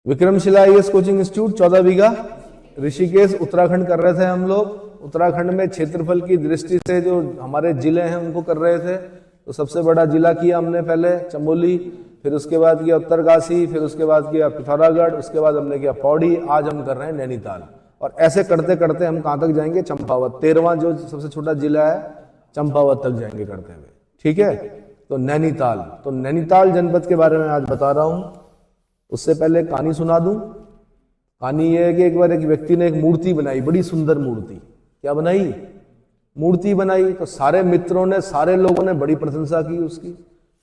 Vikramshila IAS coaching institute 14 बीघा ऋषिकेश उत्तराखंड कर रहे थे हम लोग। उत्तराखंड में क्षेत्रफल की दृष्टि से जो हमारे जिले हैं उनको कर रहे थे। तो सबसे बड़ा जिला किया हमने पहले चमोली, फिर उसके बाद किया उत्तरकाशी, फिर उसके बाद किया पिथौरागढ़, उसके बाद हमने किया पौड़ी, आज हम कर रहे हैं नैनीताल। और ऐसे करते करते हम कहाँ तक जाएंगे? चंपावत, 13वां जो सबसे छोटा जिला है चंपावत तक जाएंगे करते हुए। ठीक है, तो नैनीताल, तो नैनीताल जनपद के बारे में आज बता रहा हूं। उससे पहले कहानी सुना दूं। कहानी यह है कि एक बार एक व्यक्ति ने एक मूर्ति बनाई, बड़ी सुंदर मूर्ति। क्या बनाई? मूर्ति बनाई। तो सारे मित्रों ने, सारे लोगों ने बड़ी प्रशंसा की उसकी,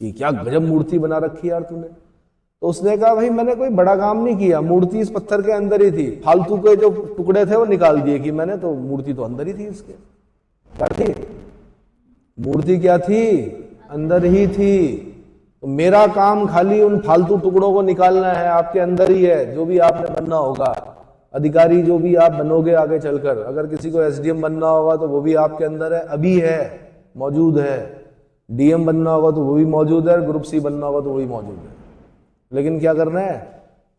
कि क्या गजब मूर्ति बना रखी यार तूने। तो उसने कहा भाई मैंने कोई बड़ा काम नहीं किया, मूर्ति इस पत्थर के अंदर ही थी, फालतू के जो टुकड़े थे वो निकाल दिए कि मैंने, तो मूर्ति तो अंदर ही थी इसके। क्या थी मूर्ति? क्या थी? अंदर ही थी। तो मेरा काम खाली उन फालतू टुकड़ों को निकालना है, आपके अंदर ही है। जो भी आपने बनना होगा, अधिकारी जो भी आप बनोगे आगे चलकर, अगर किसी को एसडीएम बनना होगा तो वो भी आपके अंदर है, अभी है, मौजूद है। डीएम बनना होगा तो वो भी मौजूद है, ग्रुप सी बनना होगा तो वो भी मौजूद है। लेकिन क्या करना है?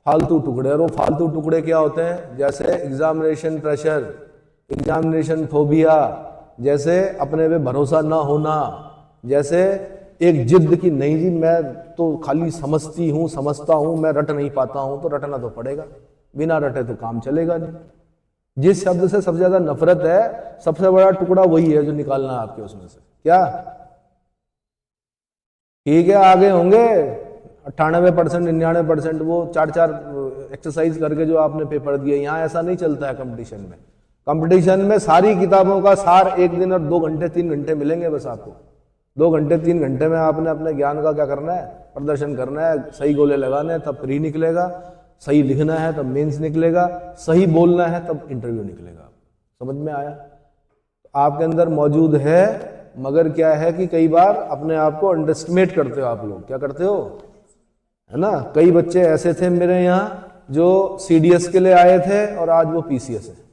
फालतू टुकड़े। और वो फालतू टुकड़े क्या होते हैं? जैसे एग्जामिनेशन प्रेशर, एग्जामिनेशन फोबिया, जैसे अपने पे भरोसा ना होना, जैसे एक जिद की नहीं जी मैं तो खाली समझती हूं, समझता हूं, मैं रट नहीं पाता हूं। तो रटना तो पड़ेगा, बिना रटे तो काम चलेगा नहीं। जिस शब्द से सबसे ज्यादा नफरत है, सबसे बड़ा टुकड़ा वही है जो निकालना है आपके उसमें से। क्या? ठीक है, आगे होंगे 98%, 99%, वो 4 एक्सरसाइज करके जो आपने पेपर दिए। यहाँ ऐसा नहीं चलता है कंपटीशन में। कंपटीशन में सारी किताबों का सार एक दिन और 2 घंटे 3 घंटे मिलेंगे बस आपको। 2 घंटे 3 घंटे में आपने अपने ज्ञान का क्या करना है? प्रदर्शन करना है। सही गोले लगाने हैं तब प्री निकलेगा, सही लिखना है तब मेंस निकलेगा, सही बोलना है तब इंटरव्यू निकलेगा। समझ में आया? आपके अंदर मौजूद है, मगर क्या है कि कई बार अपने आप को अंडरएस्टिमेट करते हो आप लोग। क्या करते हो? है ना, कई बच्चे ऐसे थे मेरे यहाँ जो सीडीएस के लिए आए थे और आज वो पीसीएस है।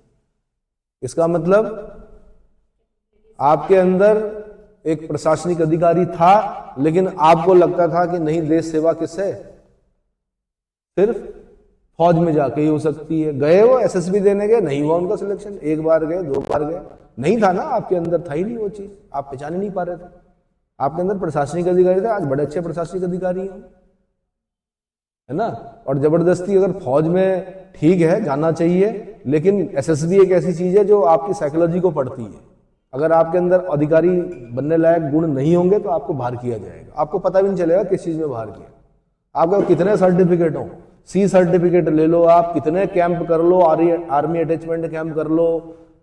इसका मतलब आपके अंदर एक प्रशासनिक अधिकारी था, लेकिन आपको लगता था कि नहीं, देश सेवा किससे? सिर्फ फौज में जाके ही हो सकती है। गए वो एसएसबी देने गए, नहीं हुआ उनका सिलेक्शन। 1 बार गए, 2 बार गए, नहीं था ना, आपके अंदर था ही नहीं वो चीज, आप पहचान ही नहीं पा रहे थे। आपके अंदर प्रशासनिक अधिकारी थे, आज बड़े अच्छे प्रशासनिक अधिकारी हैं, है ना। और जबरदस्ती अगर फौज में, ठीक है जाना चाहिए, लेकिन एसएसबी एक ऐसी चीज है जो आपकी साइकोलॉजी को पढ़ती है। अगर आपके अंदर अधिकारी बनने लायक गुण नहीं होंगे तो आपको बाहर किया जाएगा। आपको पता भी नहीं चलेगा किस चीज में बाहर किया। आपका कितने सर्टिफिकेट हो, सी सर्टिफिकेट ले लो आप, कितने कैंप कर लो, आर्मी अटैचमेंट कैंप कर लो,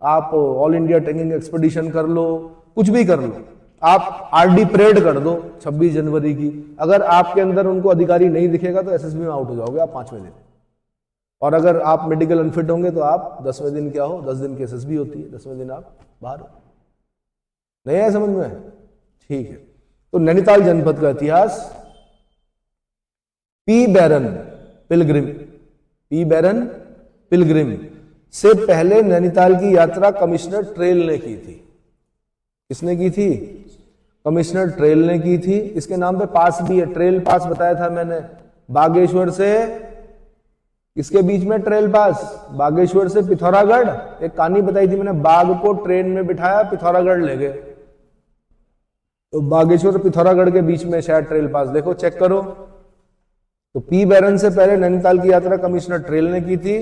आप ऑल इंडिया ट्रेनिंग एक्सपीडिशन कर लो, कुछ भी कर लो, आप आरडी परेड कर दो 26 जनवरी की। अगर आपके अंदर उनको अधिकारी नहीं दिखेगा तो एसएसबी में आउट हो जाओगे आप 5वें दिन। और अगर आप मेडिकल अनफिट होंगे तो आप 10वें दिन क्या हो, 10 दिन की एसएसबी होती है, 10वें दिन आप बाहर हो। नहीं है समझ में? ठीक है। तो नैनीताल जनपद का इतिहास, पी बैरन पिलग्रिम, पी बैरन पिलग्रिम से पहले नैनीताल की यात्रा कमिश्नर ट्रेल ने की थी। किसने की थी? कमिश्नर ट्रेल ने की थी। इसके नाम पे पास भी है, ट्रेल पास बताया था मैंने। बागेश्वर से इसके बीच में ट्रेल पास, बागेश्वर से पिथौरागढ़, एक कहानी बताई थी मैंने, बाघ को ट्रेन में बिठाया, पिथौरागढ़ ले गए। तो बागेश्वर और पिथौरागढ़ के बीच में शायद ट्रेल पास, देखो चेक करो। तो पी बैरन से पहले नैनीताल की यात्रा कमिश्नर ट्रेल ने की थी,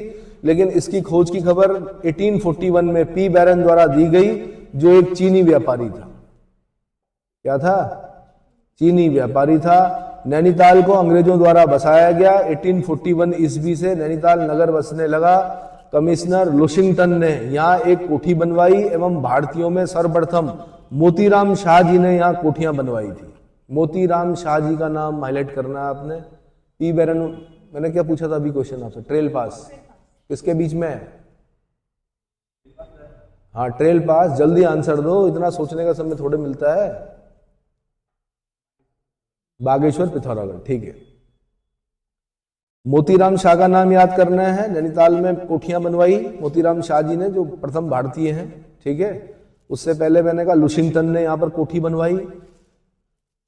लेकिन इसकी खोज की खबर 1841 में पी बैरन द्वारा दी गई, जो एक चीनी व्यापारी था। क्या था? चीनी व्यापारी था। नैनीताल को अंग्रेजों द्वारा बसाया गया। 1841 ईस्वी से नैनीताल नगर बसने लगा। कमिश्नर लुशिंगटन ने यहाँ एक कोठी बनवाई एवं भारतीयों में सर्वप्रथम मोतीराम शाह जी ने यहाँ कोठियां बनवाई थी। मोतीराम शाह जी का नाम हाईलाइट करना है आपने। पी बैरन, मैंने क्या पूछा था अभी क्वेश्चन आपसे? ट्रेल पास किसके बीच में है? हाँ ट्रेल पास, जल्दी आंसर दो, इतना सोचने का समय थोड़े मिलता है। बागेश्वर पिथौरागढ़, ठीक है। मोतीराम शाह का नाम याद करना है। नैनीताल में कोठियां बनवाई मोतीराम शाह जी ने, जो प्रथम भारतीय हैं, ठीक है। उससे पहले मैंने कहा लुशिंगटन ने यहाँ पर कोठी बनवाई।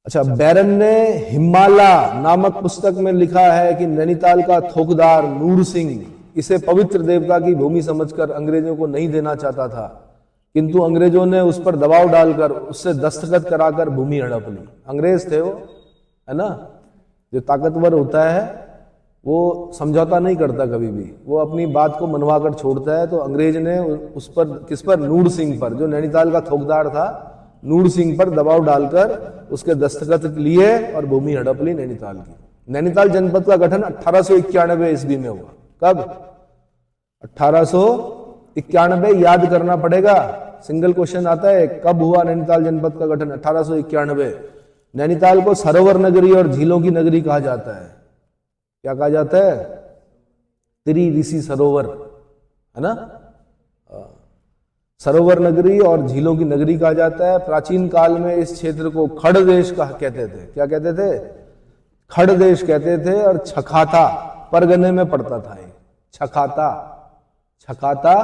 अच्छा, बैरन ने हिमाला नामक पुस्तक में लिखा है कि नैनीताल का थोकदार नूर सिंह इसे पवित्र देवता की भूमि समझकर अंग्रेजों को नहीं देना चाहता था, किंतु अंग्रेजों ने उस पर दबाव डालकर उससे दस्तखत कराकर भूमि हड़प ली। अंग्रेज थे वो, है ना। जो ताकतवर होता है वो समझौता नहीं करता कभी भी, वो अपनी बात को मनवा कर छोड़ता है। तो अंग्रेज ने उस पर, किस पर, नूर सिंह पर, जो नैनीताल का थोकदार था, नूर सिंह पर दबाव डालकर उसके दस्तखत लिए और भूमि हड़प ली नैनीताल की। नैनीताल जनपद का गठन 1891 ईस्वी में हुआ। कब? 1891। याद करना पड़ेगा, सिंगल क्वेश्चन आता है, कब हुआ नैनीताल जनपद का गठन? 1891। नैनीताल को सरोवर नगरी और झीलों की नगरी कहा जाता है। क्या कहा जाता है? त्रिऋषि सरोवर, है ना। सरोवर नगरी और झीलों की नगरी कहा जाता है। प्राचीन काल में इस क्षेत्र को खड़ देश कहते थे। क्या कहते थे? खड़ देश कहते थे। और छखाता परगने में पड़ता था। छखाता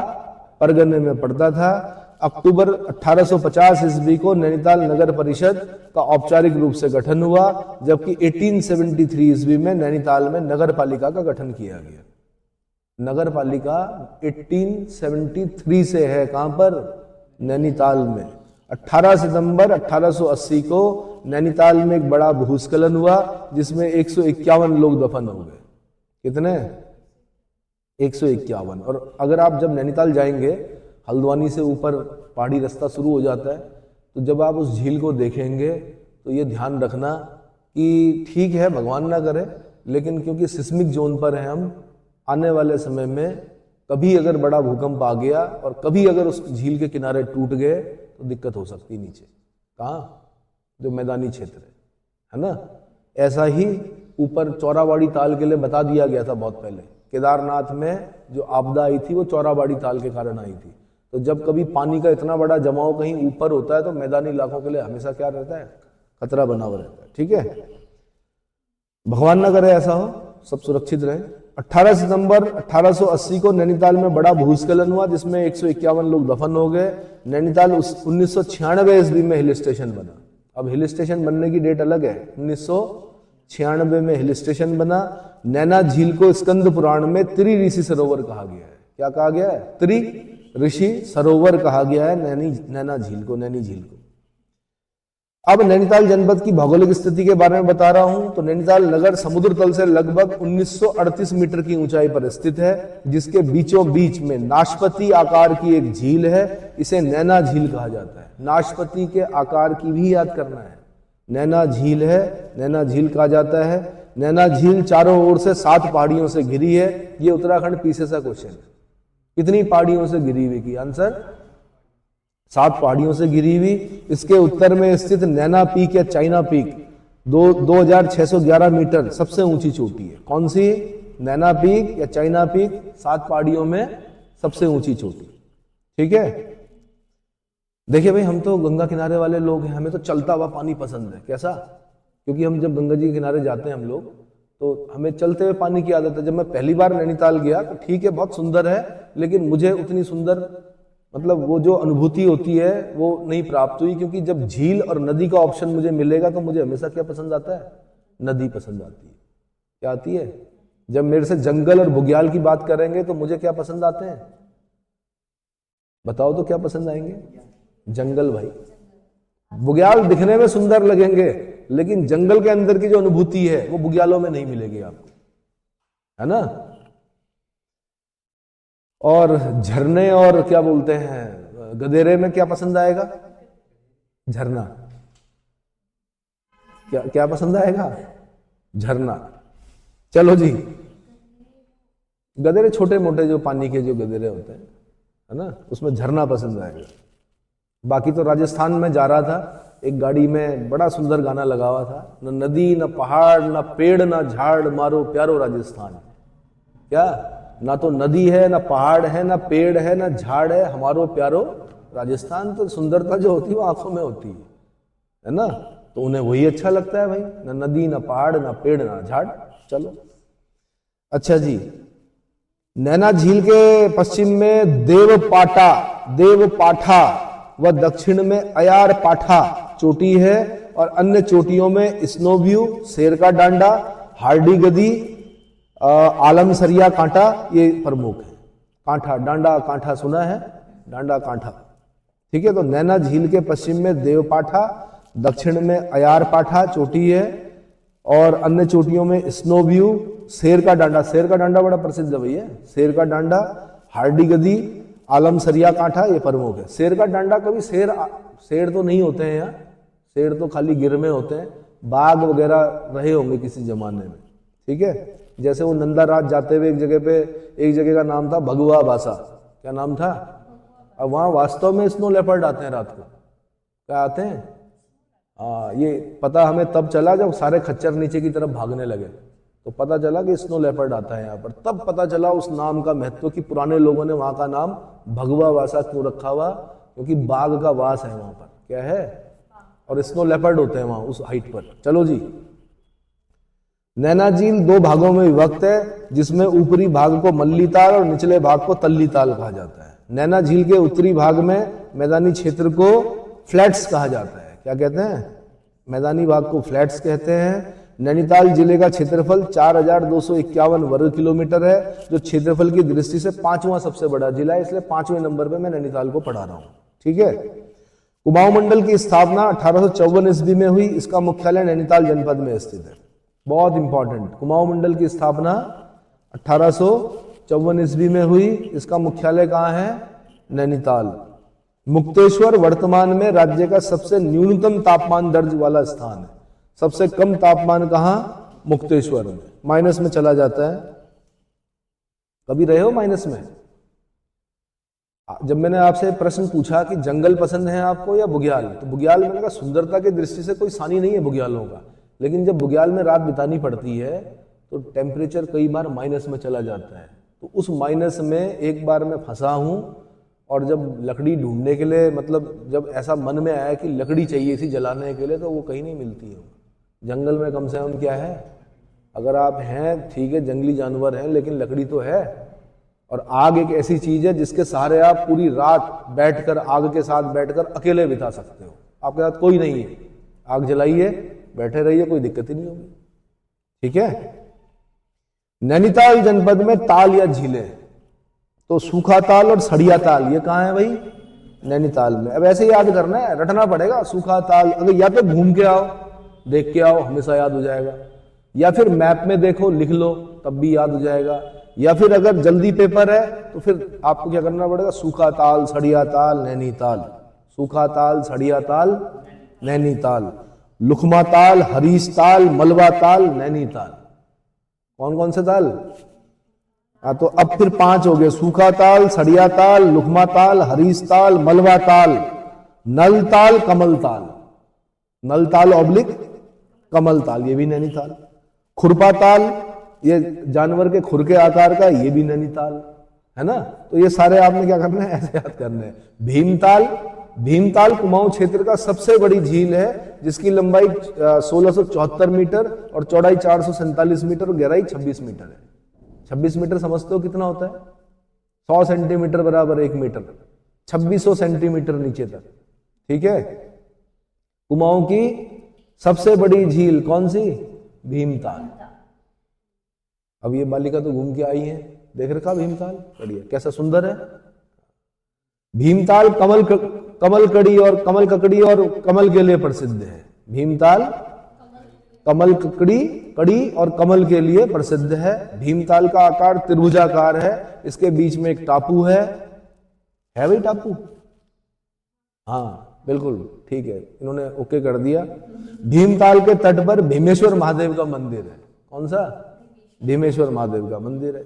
परगने में पड़ता था। अक्टूबर 1850 ईस्वी को नैनीताल नगर परिषद का औपचारिक रूप से गठन हुआ, जबकि 1873 ईस्वी में नैनीताल में नगर पालिका का गठन किया गया। नगर पालिका 1873 से है, कहां पर? नैनीताल में। 18 सितंबर 1880 को नैनीताल में एक बड़ा भूस्खलन हुआ, जिसमें 151 लोग दफन हो गए। कितने? 151। और अगर आप जब नैनीताल जाएंगे, हल्द्वानी से ऊपर पहाड़ी रास्ता शुरू हो जाता है, तो जब आप उस झील को देखेंगे तो ये ध्यान रखना कि ठीक है, भगवान ना करे, लेकिन क्योंकि सिस्मिक जोन पर है हम, आने वाले समय में कभी अगर बड़ा भूकंप आ गया और कभी अगर उस झील के किनारे टूट गए तो दिक्कत हो सकती नीचे। कहाँ? जो मैदानी क्षेत्र है ना। ऐसा ही ऊपर चौराबाड़ी ताल के लिए बता दिया गया था बहुत पहले। केदारनाथ में जो आपदा आई थी वो चौराबाड़ी ताल के कारण आई थी। तो जब कभी पानी का इतना बड़ा जमाव कहीं ऊपर होता है तो मैदानी इलाकों के लिए हमेशा क्या रहता है? खतरा बना हुआ रहता है। ठीक है, भगवान ना करे ऐसा हो, सब सुरक्षित रहे। 18 सितंबर 1880 को नैनीताल में बड़ा भूस्खलन हुआ, जिसमें 151 लोग दफन हो गए। नैनीताल 1996 ईस्वी में हिल स्टेशन बना। अब हिल स्टेशन बनने की डेट अलग है। 1996 में हिल स्टेशन बना। नैना झील को स्कंद पुराण में त्रिऋषि सरोवर कहा गया है। क्या कहा गया है? त्रिऋषि सरोवर कहा गया है नैना झील को, नैनी झील को। अब नैनीताल जनपद की भौगोलिक स्थिति के बारे में बता रहा हूं। तो नैनीताल नगर समुद्र तल से लगभग 1938 मीटर की ऊंचाई पर स्थित है, जिसके बीचों बीच में नाशपति आकार की एक झील है। इसे नैना झील कहा जाता है। नाशपति के आकार की भी याद करना है। नैना झील है, नैना झील कहा जाता है। नैना झील चारों ओर से 7 पहाड़ियों से घिरी है। ये उत्तराखंड पीछे सा क्वेश्चन है। कितनी पहाड़ियों से घिरी हुई की आंसर? 7 पहाड़ियों से घिरी हुई। इसके उत्तर में स्थित नैना पीक या चाइना पीक 2611 मीटर सबसे ऊंची चोटी है। कौन सी? नैना पीक या चाइना पीक, 7 पहाड़ियों में सबसे ऊंची चोटी। ठीक है, देखिए भाई, हम तो गंगा किनारे वाले लोग हैं, हमें तो चलता हुआ पानी पसंद है। कैसा? क्योंकि हम जब गंगा जी के किनारे जाते हैं हम लोग, तो हमें चलते हुए पानी की आदत है। जब मैं पहली बार नैनीताल गया तो ठीक है, बहुत सुंदर है, लेकिन मुझे उतनी सुंदर, मतलब वो जो अनुभूति होती है वो नहीं प्राप्त हुई। क्योंकि जब झील और नदी का ऑप्शन मुझे मिलेगा तो मुझे हमेशा क्या पसंद आता है? नदी पसंद आती है। क्या आती है? जब मेरे से जंगल और बुग्याल की बात करेंगे तो मुझे क्या पसंद आते हैं? बताओ तो क्या पसंद आएंगे? जंगल भाई। बुग्याल दिखने में सुंदर लगेंगे, लेकिन जंगल के अंदर की जो अनुभूति है वो बुग्यालों में नहीं मिलेगी आपको, है ना। और झरने और क्या बोलते हैं, गधेरे में क्या पसंद आएगा? झरना। क्या पसंद आएगा? झरना। चलो जी, गधेरे छोटे मोटे जो पानी के जो गधेरे होते हैं, है ना, उसमें झरना पसंद आएगा। बाकी तो राजस्थान में जा रहा था, एक गाड़ी में बड़ा सुंदर गाना लगा हुआ था, न नदी न पहाड़ न पेड़ न झाड़ मारो प्यारो राजस्थान। क्या? ना तो नदी है, ना पहाड़ है, ना पेड़ है, ना झाड़ है, हमारो प्यारो राजस्थान। तो सुंदरता जो होती है वो आंखों में होती है ना। तो उन्हें वही अच्छा लगता है भाई, ना नदी ना पहाड़ ना पेड़ ना झाड़। चलो अच्छा जी, नैना झील के पश्चिम में देवपाठा व दक्षिण में अयार पाठा चोटी है। और अन्य चोटियों में स्नो व्यू, शेर का डांडा, हार्डी गदी, आलमसरिया कांटा ये प्रमुख है। कांठा, डांडा कांठा सुना है, डांडा कांठा, ठीक है। तो नैना झील के पश्चिम में देवपाठा, दक्षिण में अयार पाठा चोटी है और अन्य चोटियों में स्नो व्यू, शेर का डांडा, शेर का डांडा बड़ा प्रसिद्ध है भैया, शेर का डांडा, हार्डी गदी, आलमसरिया कांठा ये प्रमुख है। शेर का डांडा, कभी शेर तो नहीं होते हैं यहाँ, शेर तो खाली गिर में होते हैं, बाघ वगैरह रहे होंगे किसी जमाने में, ठीक है। जैसे वो नंदा रात जाते हुए एक जगह पे, एक जगह का नाम था भगवा बासा, क्या नाम था, अब वहां वास्तव में स्नो लेपर्ड आते हैं रात को, क्या आते हैं, ये पता हमें तब चला जब सारे खच्चर नीचे की तरफ भागने लगे, तो पता चला कि स्नो लेपर्ड आता है यहाँ पर, तब पता चला उस नाम का महत्व कि पुराने लोगों ने वहां का नाम भगवा वासा क्यों रखा हुआ, क्योंकि बाघ का वास है वहां पर, क्या है, और स्नो लेपर्ड होते हैं वहां उस हाइट पर। चलो जी, नैना झील दो भागों में विभक्त है, जिसमें ऊपरी भाग को मल्ली ताल और निचले भाग को तल्ली ताल कहा जाता है। नैना झील के उत्तरी भाग में मैदानी क्षेत्र को फ्लैट्स कहा जाता है, क्या कहते हैं, मैदानी भाग को फ्लैट्स कहते हैं। नैनीताल जिले का क्षेत्रफल 4251 वर्ग किलोमीटर है, जो क्षेत्रफल की दृष्टि से 5वां सबसे बड़ा जिला है, इसलिए 5वें नंबर पे मैं नैनीताल को पढ़ा रहा हूं, ठीक है। कुमाऊं मंडल की स्थापना 1854 ईस्वी में हुई, इसका मुख्यालय नैनीताल जनपद में स्थित है, बहुत इंपॉर्टेंट। कुमाऊं मंडल की स्थापना 1854 ईस्वी में हुई, इसका मुख्यालय कहाँ है, नैनीताल। मुक्तेश्वर वर्तमान में राज्य का सबसे न्यूनतम तापमान दर्ज वाला स्थान है, सबसे कम तापमान कहाँ, मुक्तेश्वर में, माइनस में चला जाता है। कभी रहे हो माइनस में? जब मैंने आपसे प्रश्न पूछा कि जंगल पसंद है आपको या बुग्याल, तो बुग्याल मैंने कहा सुंदरता की दृष्टि से कोई सानी नहीं है बुग्यालों का, लेकिन जब बुग्याल में रात बितानी पड़ती है तो टेम्परेचर कई बार माइनस में चला जाता है, तो उस माइनस में एक बार मैं फंसा हूं, और जब लकड़ी ढूंढने के लिए, मतलब जब ऐसा मन में आया कि लकड़ी चाहिए थी जलाने के लिए, तो वो कहीं नहीं मिलती है। जंगल में कम से कम क्या है, अगर आप हैं ठीक है, जंगली जानवर हैं, लेकिन लकड़ी तो है। और आग एक ऐसी चीज है जिसके सहारे आप पूरी रात बैठकर, आग के साथ बैठकर अकेले बिता सकते हो, आपके साथ कोई नहीं है, आग जलाइए, बैठे रहिए, कोई दिक्कत ही नहीं होगी, ठीक है। नैनीताल जनपद में ताल या झीलें, तो सूखा ताल और सड़िया ताल, ये कहाँ है भाई, नैनीताल में। अब ऐसे याद करना है, रटना पड़ेगा, सूखा ताल, अगर या तो घूम के आओ, देख के आओ, हमेशा याद हो जाएगा, या फिर मैप में देखो, लिख लो, तब भी याद हो जाएगा, या फिर अगर जल्दी पेपर है तो फिर आपको क्या करना पड़ेगा, सूखा ताल, सड़िया ताल, नैनीताल, सूखा ताल, सड़िया ताल, नैनीताल, लुखमा ताल, हरीश ताल, मलबा ताल, नैनीताल। कौन कौन से ताल? तो अब फिर 5 हो गए, सूखा ताल, सड़िया ताल, लुखमा ताल, हरीश ताल, मलबा ताल, नल ताल, कमल ताल, नल ताल ऑब्लिक कमल ताल, ये भी नैनीताल। खुरपा ताल, ये जानवर के खुर के आकार का, ये भी नैनीताल है ना। तो ये सारे आपने क्या करना है, ऐसे याद करने हैं। भीमताल, भीमताल कुमाऊं क्षेत्र का सबसे बड़ी झील है, जिसकी लंबाई 1674 मीटर और चौड़ाई 447 मीटर और गहराई 26 मीटर है। 26 मीटर समझते हो कितना होता है? 100 सेंटीमीटर बराबर 1 मीटर, 2600 सेंटीमीटर नीचे तक, ठीक है। कुमाऊं की सबसे बड़ी झील कौन सी? भीमताल। अब ये बालिका तो घूम के आई है, देख रखा भीमताल, बढ़िया, कैसा सुंदर है भीमताल। कमल कड़ी और कमल ककड़ी और कमल के लिए प्रसिद्ध है। भीमताल कमल कड़ी और कमल के लिए प्रसिद्ध है। भीमताल का आकार त्रिभुजाकार है, इसके बीच में एक टापू है भाई टापू, हाँ बिल्कुल ठीक है, इन्होंने ओके कर दिया। भीमताल के तट पर भीमेश्वर महादेव का मंदिर है। कौन सा? भीमेश्वर महादेव का मंदिर है।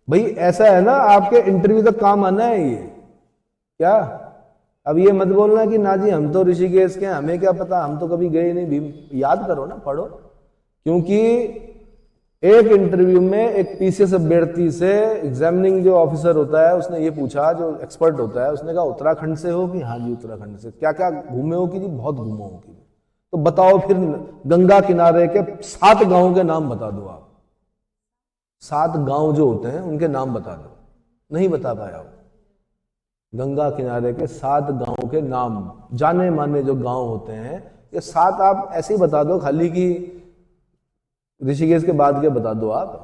भाई ऐसा है ना, आपके इंटरव्यू तक काम आना है ये, क्या? अब ये मत बोलना कि ना जी हम तो ऋषिकेश के हैं, हमें क्या पता, हम तो कभी गए नहीं। भीम याद करो ना, पढ़ो, क्योंकि एक इंटरव्यू में एक पीसीएस अभ्यर्थी से एग्जामिनिंग जो ऑफिसर होता है उसने ये पूछा, जो एक्सपर्ट होता है उसने कहा उत्तराखंड से हो कि हाँ जी उत्तराखंड से। क्या क्या घूमे हो कि जी बहुत घूमे हो कि, तो बताओ फिर गंगा किनारे के 7 गांवों के नाम बता दो आप। 7 गांव जो होते हैं उनके नाम बता दो, नहीं बता पाया हो। गंगा किनारे के 7 गांवों के नाम, जाने माने जो गांव होते हैं ये 7 आप ऐसे ही बता दो खाली कि ऋषिकेश के बाद के बता दो आप,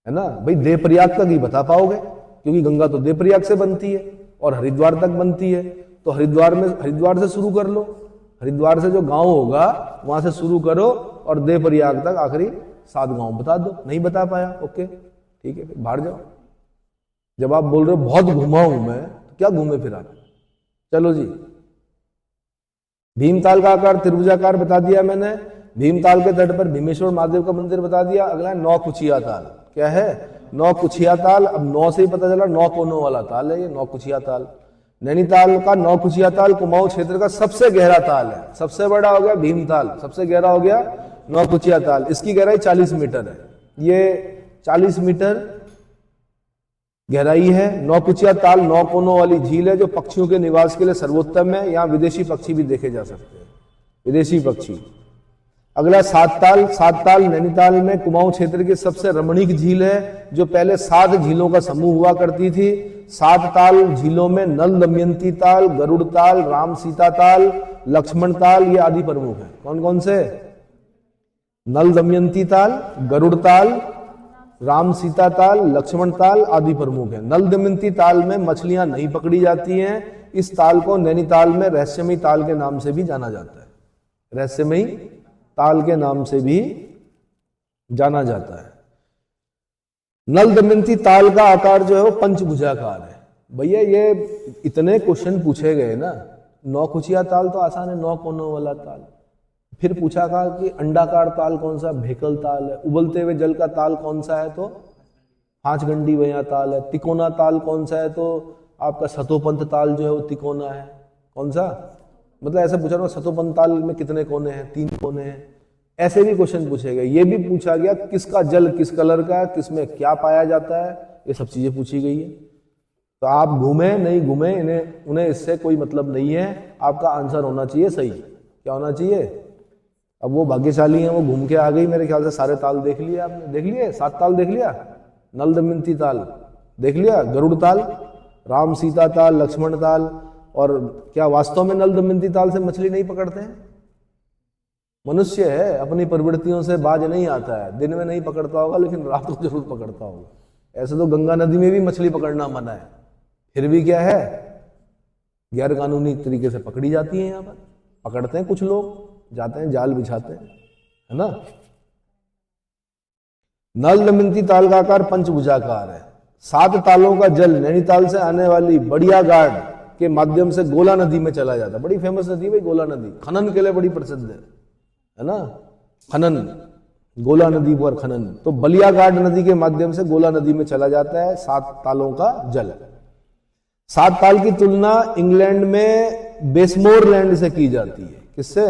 है ना भाई। देवप्रयाग तक ही बता पाओगे क्योंकि गंगा तो देवप्रयाग से बनती है और हरिद्वार तक बनती है, तो हरिद्वार से शुरू कर लो, हरिद्वार से जो गांव होगा वहां से शुरू करो और देवप्रयाग तक आखिरी 7 गांव बता दो। नहीं बता पाया, ओके ठीक है, बाहर जाओ। जब आप बोल रहे हो बहुत घुमा हूं मैं, तो क्या घूमे फिर आप? चलो जी, भीमताल का आकार त्रिभुजाकार बता दिया मैंने। भीमताल के तट पर भीमेश्वर महादेव का मंदिर बता दिया। अगला है 9 कुचिया ताल। क्या है? 9 कुचिया ताल। अब 9 से ही पता चला 9 कोनों वाला ताल है ये 9 कुचिया ताल। नैनीताल का 9 कुचिया ताल कुमाऊं क्षेत्र का सबसे गहरा ताल है। सबसे बड़ा हो गया भीमताल, सबसे गहरा हो गया 9 कुचिया ताल। इसकी गहराई 40 मीटर है। ये 40 मीटर गहराई है। 9 कुचिया ताल 9 कोनों वाली झील है जो पक्षियों के निवास के लिए सर्वोत्तम है। यहाँ विदेशी पक्षी भी देखे जा सकते हैं, विदेशी पक्षी। अगला 7 ताल। 7 ताल नैनीताल में कुमाऊं क्षेत्र की सबसे रमणीक झील है जो पहले 7 झीलों का समूह हुआ करती थी। 7 ताल झीलों में नल दमयंती ताल, गरुड़ ताल, राम सीता ताल, लक्ष्मण ताल ये आदि प्रमुख है। कौन कौन से? नल दमयंती ताल, गरुड़ ताल, राम सीता ताल, लक्ष्मण ताल आदि प्रमुख है। नल दमयंती ताल में मछलियां नहीं पकड़ी जाती हैं। इस ताल को नैनीताल में रहस्यमयी ताल के नाम से भी जाना जाता है। रहस्यमयी ताल के नाम से भी जाना जाता है। नल दमयंती ताल का आकार जो है वो पंचभुजाकार है। भैया ये इतने क्वेश्चन पूछे गए ना। 9 कुचिया ताल तो आसान है, 9 कोनों वाला ताल। फिर पूछा था कि अंडाकार ताल कौन सा? भेकल ताल है। उबलते हुए जल का ताल कौन सा है? तो 5 गंडी वया ताल है। तिकोना ताल कौन सा है? तो आपका सतोपंथ ताल जो है वो तिकोना है। कौन सा? मतलब ऐसे पूछा ना, सतोपंथ ताल में कितने कोने हैं? 3 कोने हैं। ऐसे भी क्वेश्चन पूछे गए। ये भी पूछा गया किसका जल किस कलर का है, किसमें क्या पाया जाता है, ये सब चीजें पूछी गई है। तो आप घूमे नहीं घूमे, उन्हें इससे कोई मतलब नहीं है। आपका आंसर होना चाहिए सही। क्या होना चाहिए? अब वो भाग्यशाली हैं, वो घूम के आ गई। मेरे ख्याल से सारे ताल देख लिए आपने। देख लिए 7 ताल देख लिया। नल दमयंती ताल देख लिया, गरुड़ ताल, राम सीता ताल, लक्ष्मण ताल। और क्या वास्तव में नल दमयंती ताल से मछली नहीं पकड़ते हैं? मनुष्य है, अपनी प्रवृत्तियों से बाज नहीं आता है। दिन में नहीं पकड़ता होगा लेकिन रात को जरूर पकड़ता होगा। ऐसे तो गंगा नदी में भी मछली पकड़ना मना है, फिर भी क्या है, गैर कानूनी तरीके से पकड़ी जाती है। यहाँ पर पकड़ते हैं कुछ लोग, जाते हैं जाल बिछाते हैं, है ना। नल दमयंती ताल का आकार पंचभुजाकार है। 7 तालों का जल नैनीताल से आने वाली बढ़िया गाड़ के माध्यम से गोला नदी में चला जाता है। बड़ी फेमस नदी है भाई गोला नदी, खनन के लिए बड़ी प्रसिद्ध है ना। खनन, गोला नदी पर खनन। तो बलियाघाट नदी के माध्यम से गोला नदी में चला जाता है 7 तालों का जल। 7 ताल की तुलना इंग्लैंड में बेसमोर लैंड से की जाती है। किससे?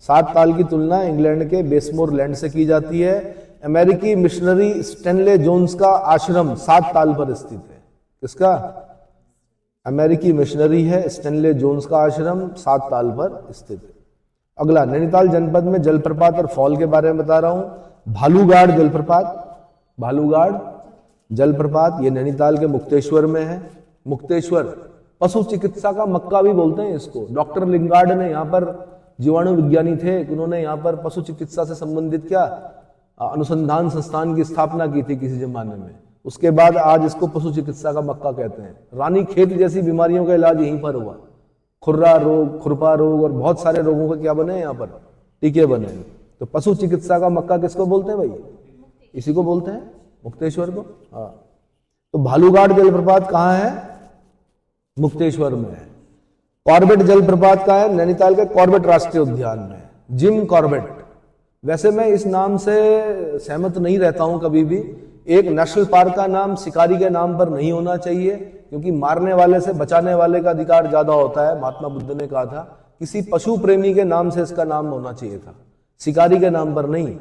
7 ताल की तुलना इंग्लैंड के बेसमोर लैंड से की जाती है। अमेरिकी मिशनरी स्टैनले जोन्स का आश्रम 7 ताल पर स्थित है। किसका? अमेरिकी मिशनरी है स्टैनले जोन्स का आश्रम 7 ताल पर स्थित है। अगला, नैनीताल जनपद में जलप्रपात और फॉल के बारे में बता रहा हूं। भालूगाड़ जलप्रपात, भालूगाड़ जलप्रपात ये नैनीताल के मुक्तेश्वर में है। मुक्तेश्वर पशु चिकित्सा का मक्का भी बोलते हैं इसको। डॉक्टर लिंगार्ड ने यहाँ पर, जीवाणु विज्ञानी थे, उन्होंने यहाँ पर पशु चिकित्सा से संबंधित क्या अनुसंधान संस्थान की स्थापना की थी किसी जमाने में। उसके बाद आज इसको पशु चिकित्सा का मक्का कहते हैं। रानी खेत जैसी बीमारियों का इलाज यहीं पर हुआ। खुर्रा रोग, खुरपा रोग और बहुत सारे रोगों के क्या बने यहाँ पर, टीके बने। तो पशु चिकित्सा का मक्का किसको बोलते हैं भाई? इसी को बोलते हैं, मुक्तेश्वर को। हाँ, तो भालूगाड़ जलप्रपात कहाँ है? मुक्तेश्वर में है। कॉर्बेट जलप्रपात का है नैनीताल के कॉर्बेट राष्ट्रीय उद्यान में। जिम कॉर्बेट, वैसे मैं इस नाम से सहमत नहीं रहता हूं कभी भी। एक नेशनल पार्क का नाम शिकारी के नाम पर नहीं होना चाहिए, क्योंकि मारने वाले से बचाने वाले का अधिकार ज्यादा होता है। महात्मा बुद्ध ने कहा था किसी पशु प्रेमी के नाम से इसका नाम होना चाहिए था, शिकारी के नाम पर नहीं।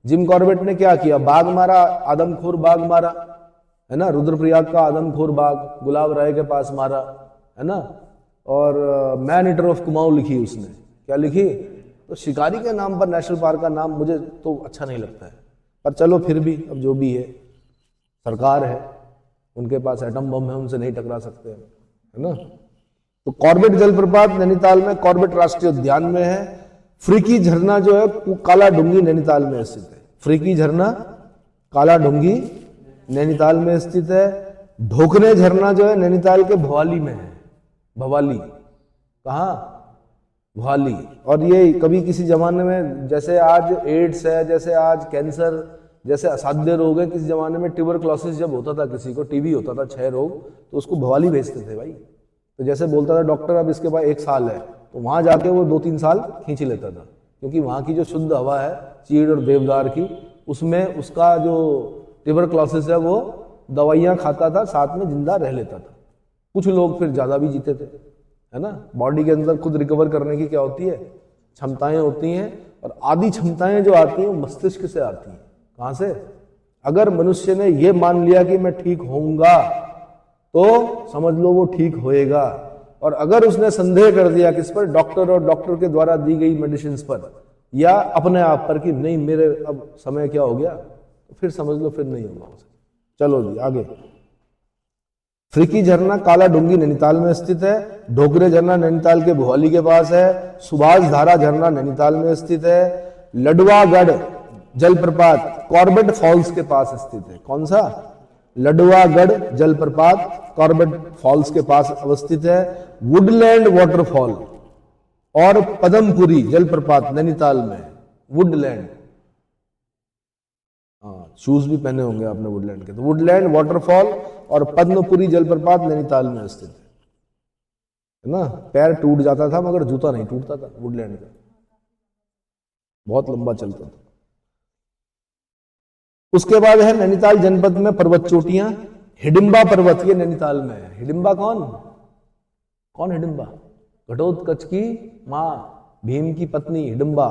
जिम कॉर्बेट ने क्या किया? बाघ मारा, आदमखोर बाघ मारा, है ना। रुद्रप्रयाग का आदमखोर बाघ गुलाब राय के पास मारा, है ना। और मैन ईटर ऑफ कुमाऊं लिखी उसने। क्या लिखी? तो शिकारी के नाम पर नेशनल पार्क का नाम मुझे तो अच्छा नहीं लगता है। पर चलो फिर भी, अब जो भी है, सरकार है, उनके पास एटम बम है, उनसे नहीं टकरा सकते, है ना। तो कॉर्बेट जलप्रपात नैनीताल में कॉर्बेट राष्ट्रीय उद्यान में है। फ्रीकी झरना जो है काला डूंगी नैनीताल में स्थित है। फ्रीकी झरना काला डूंगी नैनीताल में स्थित है। ढोकने झरना जो है नैनीताल के भवाली में है। भवाली कहाँ? भवाली। और ये कभी किसी जमाने में, जैसे आज एड्स है, जैसे आज कैंसर, जैसे असाध्य रोग है, किसी जमाने में ट्यूबरक्लोसिस जब होता था, किसी को टीबी होता था, 6 रोग, तो उसको भवाली भेजते थे भाई। तो जैसे बोलता था डॉक्टर अब इसके पास 1 साल है, तो वहां जाके वो 2-3 साल खींच लेता था, क्योंकि वहां की जो शुद्ध हवा है चीड़ और देवदार की, उसमें उसका जो ट्यूबरक्लोसिस है वो दवाइयां खाता था, साथ में जिंदा रह लेता था। कुछ लोग फिर ज्यादा भी जीते थे, है ना। बॉडी के अंदर खुद रिकवर करने की क्या होती है, क्षमताएं होती हैं, और आधी क्षमताएं जो आती हैं वो मस्तिष्क से आती हैं। कहां से? अगर मनुष्य ने यह मान लिया कि मैं ठीक होऊंगा, तो समझ लो वो ठीक होएगा। और अगर उसने संदेह कर दिया किस पर? डॉक्टर और डॉक्टर के द्वारा दी गई मेडिसिन पर, या अपने आप पर कि नहीं मेरे अब समय क्या हो गया, तो फिर समझ लो फिर नहीं होगा उसे। चलो जी आगे। फ्रीकी झरना काला डूंगी नैनीताल में स्थित है। ढोकरे झरना नैनीताल के भोवाली के पास है। सुभाष धारा झरना नैनीताल में स्थित है। लडवागढ़ जलप्रपात कॉर्बेट फॉल्स के पास स्थित है। कौन सा? लडवागढ़ जलप्रपात कॉर्बेट फॉल्स के पास अवस्थित है। वुडलैंड वाटरफॉल और पदमपुरी जलप्रपात नैनीताल में। वुडलैंड, शूज भी पहने होंगे आपने वुडलैंड के। तो वुडलैंड वाटरफॉल और पद्मपुरी जलप्रपात नैनीताल में स्थित है ना। पैर टूट जाता था मगर जूता नहीं टूटता था वुडलैंड का, बहुत लंबा चलता था। उसके बाद है नैनीताल जनपद में पर्वत चोटियां। हिडिंबा पर्वत ये नैनीताल में है। हिडिंबा कौन? कौन हिडिंबा? घटोत्कच की मां, भीम की पत्नी हिडिंबा।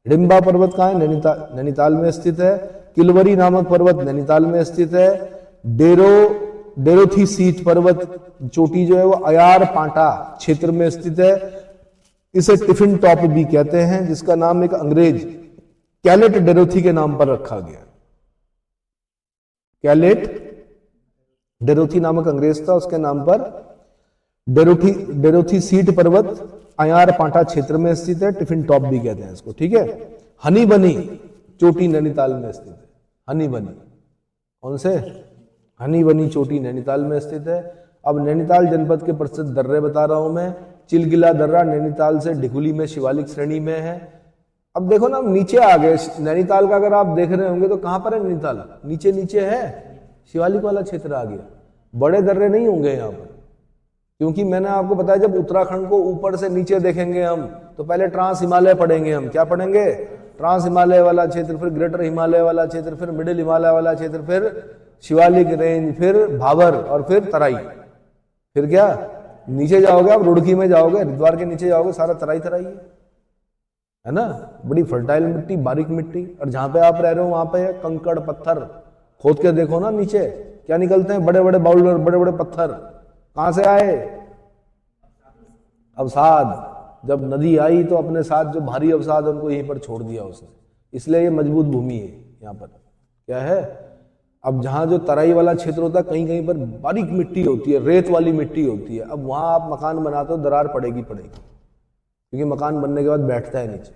हिडिंबा पर्वत कहाँ है? नैनीताल में स्थित है। किलवरी नामक पर्वत नैनीताल में स्थित है। डेरोथी सीट पर्वत चोटी जो है वो अयार पांटा क्षेत्र में स्थित है। इसे टिफिन टॉप भी कहते हैं, जिसका नाम एक अंग्रेज कैलेट डेरोथी के नाम पर रखा गया। कैलेट डेरोथी नामक अंग्रेज था, उसके नाम पर डेरोथी सीट पर्वत अयार पांटा क्षेत्र में स्थित है। टिफिन टॉप भी कहते हैं इसको, ठीक है। हनी बनी चोटी नैनीताल में स्थित है। हनी बनी कौन से? हनी बनी चोटी नैनीताल में स्थित है। अब नैनीताल जनपद के प्रसिद्ध दर्रे बता रहा हूं मैं। चिलगिला दर्रा नैनीताल से ढिकुली में शिवालिक श्रेणी में है। अब देखो ना, नीचे आ गए नैनीताल का। अगर आप देख रहे होंगे तो कहां पर है नैनीताल? नीचे नीचे है, शिवालिक वाला क्षेत्र आ गया। बड़े दर्रे नहीं होंगे यहाँ पर, क्योंकि मैंने आपको बताया जब उत्तराखंड को ऊपर से नीचे देखेंगे हम, तो पहले ट्रांस हिमालय पढ़ेंगे हम। क्या पढ़ेंगे? ट्रांस हिमालय वाला क्षेत्र, फिर ग्रेटर हिमालय वाला क्षेत्र, फिर मिडिल हिमालय वाला क्षेत्र, फिर शिवालिक रेंज, फिर भाबर और फिर तराई। फिर क्या नीचे जाओगे आप, रुड़की में जाओगे, हरिद्वार के नीचे जाओगे, सारा तराई तराई है ना। बड़ी फर्टाइल मिट्टी, बारीक मिट्टी। और जहां पे आप रह रहे हो वहां पे कंकड़ पत्थर। खोद के देखो ना नीचे क्या निकलते हैं, बड़े बड़े बाउल्डर, बड़े बड़े पत्थर। कहां से आए? अवसाद। जब नदी आई तो अपने साथ जो भारी अवसाद उनको यहीं पर छोड़ दिया उसने, इसलिए ये मजबूत भूमि है यहाँ पर। क्या है? अब जहां जो तराई वाला क्षेत्र होता है, कहीं कहीं पर बारीक मिट्टी होती है, रेत वाली मिट्टी होती है। अब वहां आप मकान बनाते हो, दरार पड़ेगी, क्योंकि मकान बनने के बाद बैठता है नीचे।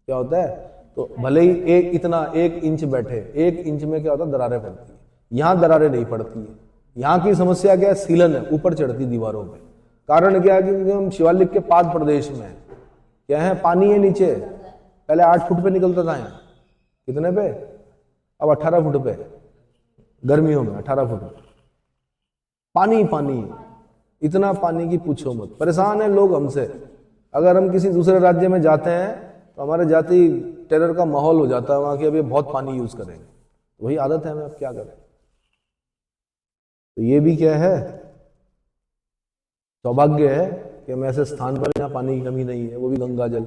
क्या होता है? तो भले ही एक इंच बैठे, 1 इंच में क्या होता है? दरारें पड़ती है। यहां दरारें नहीं पड़ती है। यहाँ की समस्या क्या है? सीलन है, ऊपर चढ़ती दीवारों पे। कारण क्या है? क्योंकि हम शिवालिक के पाद प्रदेश में क्या है, पानी है नीचे। पहले 8 फुट पे निकलता था यहाँ, कितने पे? अब 18 फुट पे। गर्मियों में 18 फुट पे पानी पानी, इतना पानी की पूछो मत। परेशान है लोग हमसे। अगर हम किसी दूसरे राज्य में जाते हैं तो हमारे जाति टेरर का माहौल हो जाता है वहां की, अभी बहुत पानी यूज करेंगे। वही आदत है हमें, अब क्या करें। तो ये भी क्या है? सौभाग्य है कि हम ऐसे स्थान पर जहाँ पानी की कमी नहीं है, वो भी गंगा जल।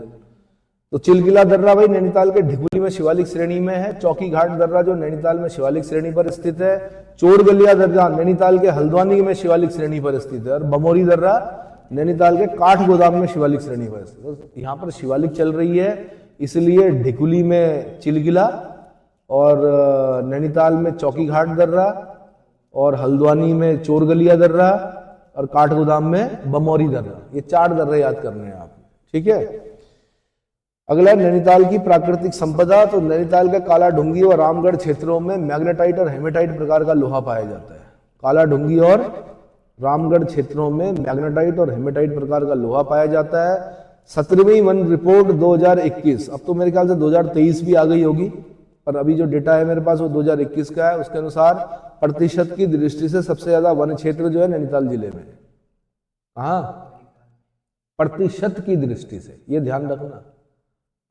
तो चिलगिला दर्रा भाई नैनीताल के ढिकुली में शिवालिक श्रेणी में है। चौकी घाट दर्रा जो नैनीताल में शिवालिक श्रेणी पर स्थित है। चोरगलिया दर्रा नैनीताल के हल्द्वानी में शिवालिक श्रेणी पर स्थित है। और बमोरी दर्रा नैनीताल के काठ गोदाम में शिवालिक श्रेणी पर स्थित है। तो यहाँ पर शिवालिक चल रही है, इसलिए ढिकुली में चिलगिला और नैनीताल में चौकी घाट दर्रा और हल्द्वानी में चोरगलिया दर्रा और काठगोदाम में बमौरी दर्रा। ये 4 दर्रे याद करने हैं आपने, ठीक है। अगला नैनीताल की प्राकृतिक संपदा। तो नैनीताल के काला ढुंगी और रामगढ़ क्षेत्रों में मैग्नेटाइट और हेमेटाइट प्रकार का लोहा पाया जाता है। काला ढुंगी और रामगढ़ क्षेत्रों में मैग्नेटाइट और हेमेटाइट प्रकार का लोहा पाया जाता है। 17वीं वन रिपोर्ट 2021, अब तो मेरे ख्याल से 2023 भी आ गई होगी, पर अभी जो डेटा है मेरे पास वो 2021 का है। उसके अनुसार प्रतिशत की दृष्टि से सबसे ज्यादा वन क्षेत्र जो है नैनीताल जिले में। कहाँ? प्रतिशत की दृष्टि से, ये ध्यान रखना,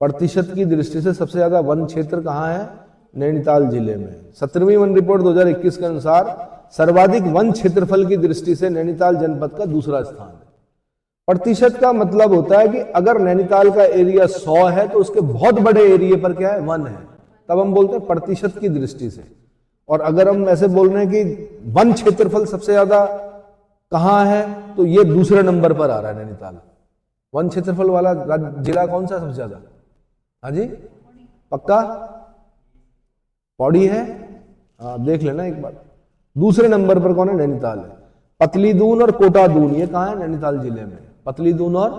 प्रतिशत की दृष्टि से सबसे ज्यादा वन क्षेत्र कहाँ है? नैनीताल जिले में। 17वीं वन रिपोर्ट 2021 के अनुसार सर्वाधिक वन क्षेत्रफल की दृष्टि से नैनीताल जनपद का दूसरा स्थान है। प्रतिशत का मतलब होता है कि अगर नैनीताल का एरिया 100 है तो उसके बहुत बड़े एरिया पर क्या है? वन है, तब हम बोलते हैं प्रतिशत की दृष्टि से। और अगर हम ऐसे बोल रहे हैं कि वन क्षेत्रफल सबसे ज्यादा कहां है, तो ये दूसरे नंबर पर आ रहा है नैनीताल। वन क्षेत्रफल वाला जिला कौन सा सबसे ज्यादा? हाँ जी, पक्का? पौड़ी है? हाँ, देख लेना एक बार। दूसरे नंबर पर कौन है? नैनीताल है। पतली दून और कोटा दून ये कहाँ है? नैनीताल जिले में। पतली दून और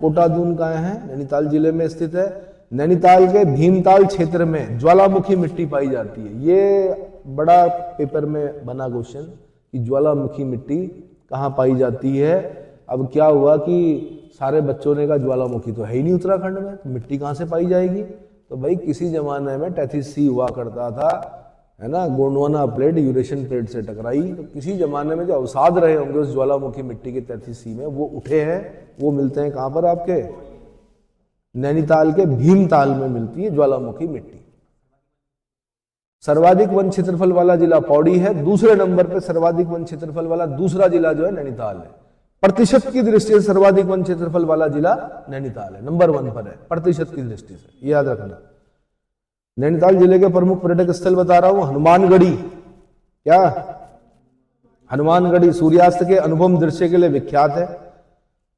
कोटा दून कहाँ है? नैनीताल जिले में स्थित है। नैनीताल के भीमताल क्षेत्र में ज्वालामुखी मिट्टी पाई जाती है। ये बड़ा पेपर में बना क्वेश्चन कि ज्वालामुखी मिट्टी कहाँ पाई जाती है। अब क्या हुआ कि सारे बच्चों ने कहा ज्वालामुखी तो है ही नहीं उत्तराखंड में, तो मिट्टी कहाँ से पाई जाएगी? तो भाई किसी जमाने में टैथिस सी हुआ करता था, है ना, गोंडवाना प्लेट यूरेशियन प्लेट से टकराई, तो किसी जमाने में जो अवसाद रहे होंगे उस ज्वालामुखी मिट्टी के तैतीस सी में, वो उठे हैं। वो मिलते हैं कहां पर? आपके नैनीताल के भीमताल में मिलती है ज्वालामुखी मिट्टी। सर्वाधिक वन क्षेत्रफल वाला जिला पौड़ी है। दूसरे नंबर पर सर्वाधिक वन क्षेत्रफल वाला दूसरा जिला जो है नैनीताल है। प्रतिशत की दृष्टि से सर्वाधिक वन क्षेत्रफल वाला जिला नैनीताल है, नंबर 1 पर है प्रतिशत की दृष्टि से, ये याद रखना। नैनीताल जिले के प्रमुख पर्यटक स्थल बता रहा हूं। हनुमानगढ़ी, क्या? हनुमानगढ़ी सूर्यास्त के अनुपम दृश्य के लिए विख्यात है।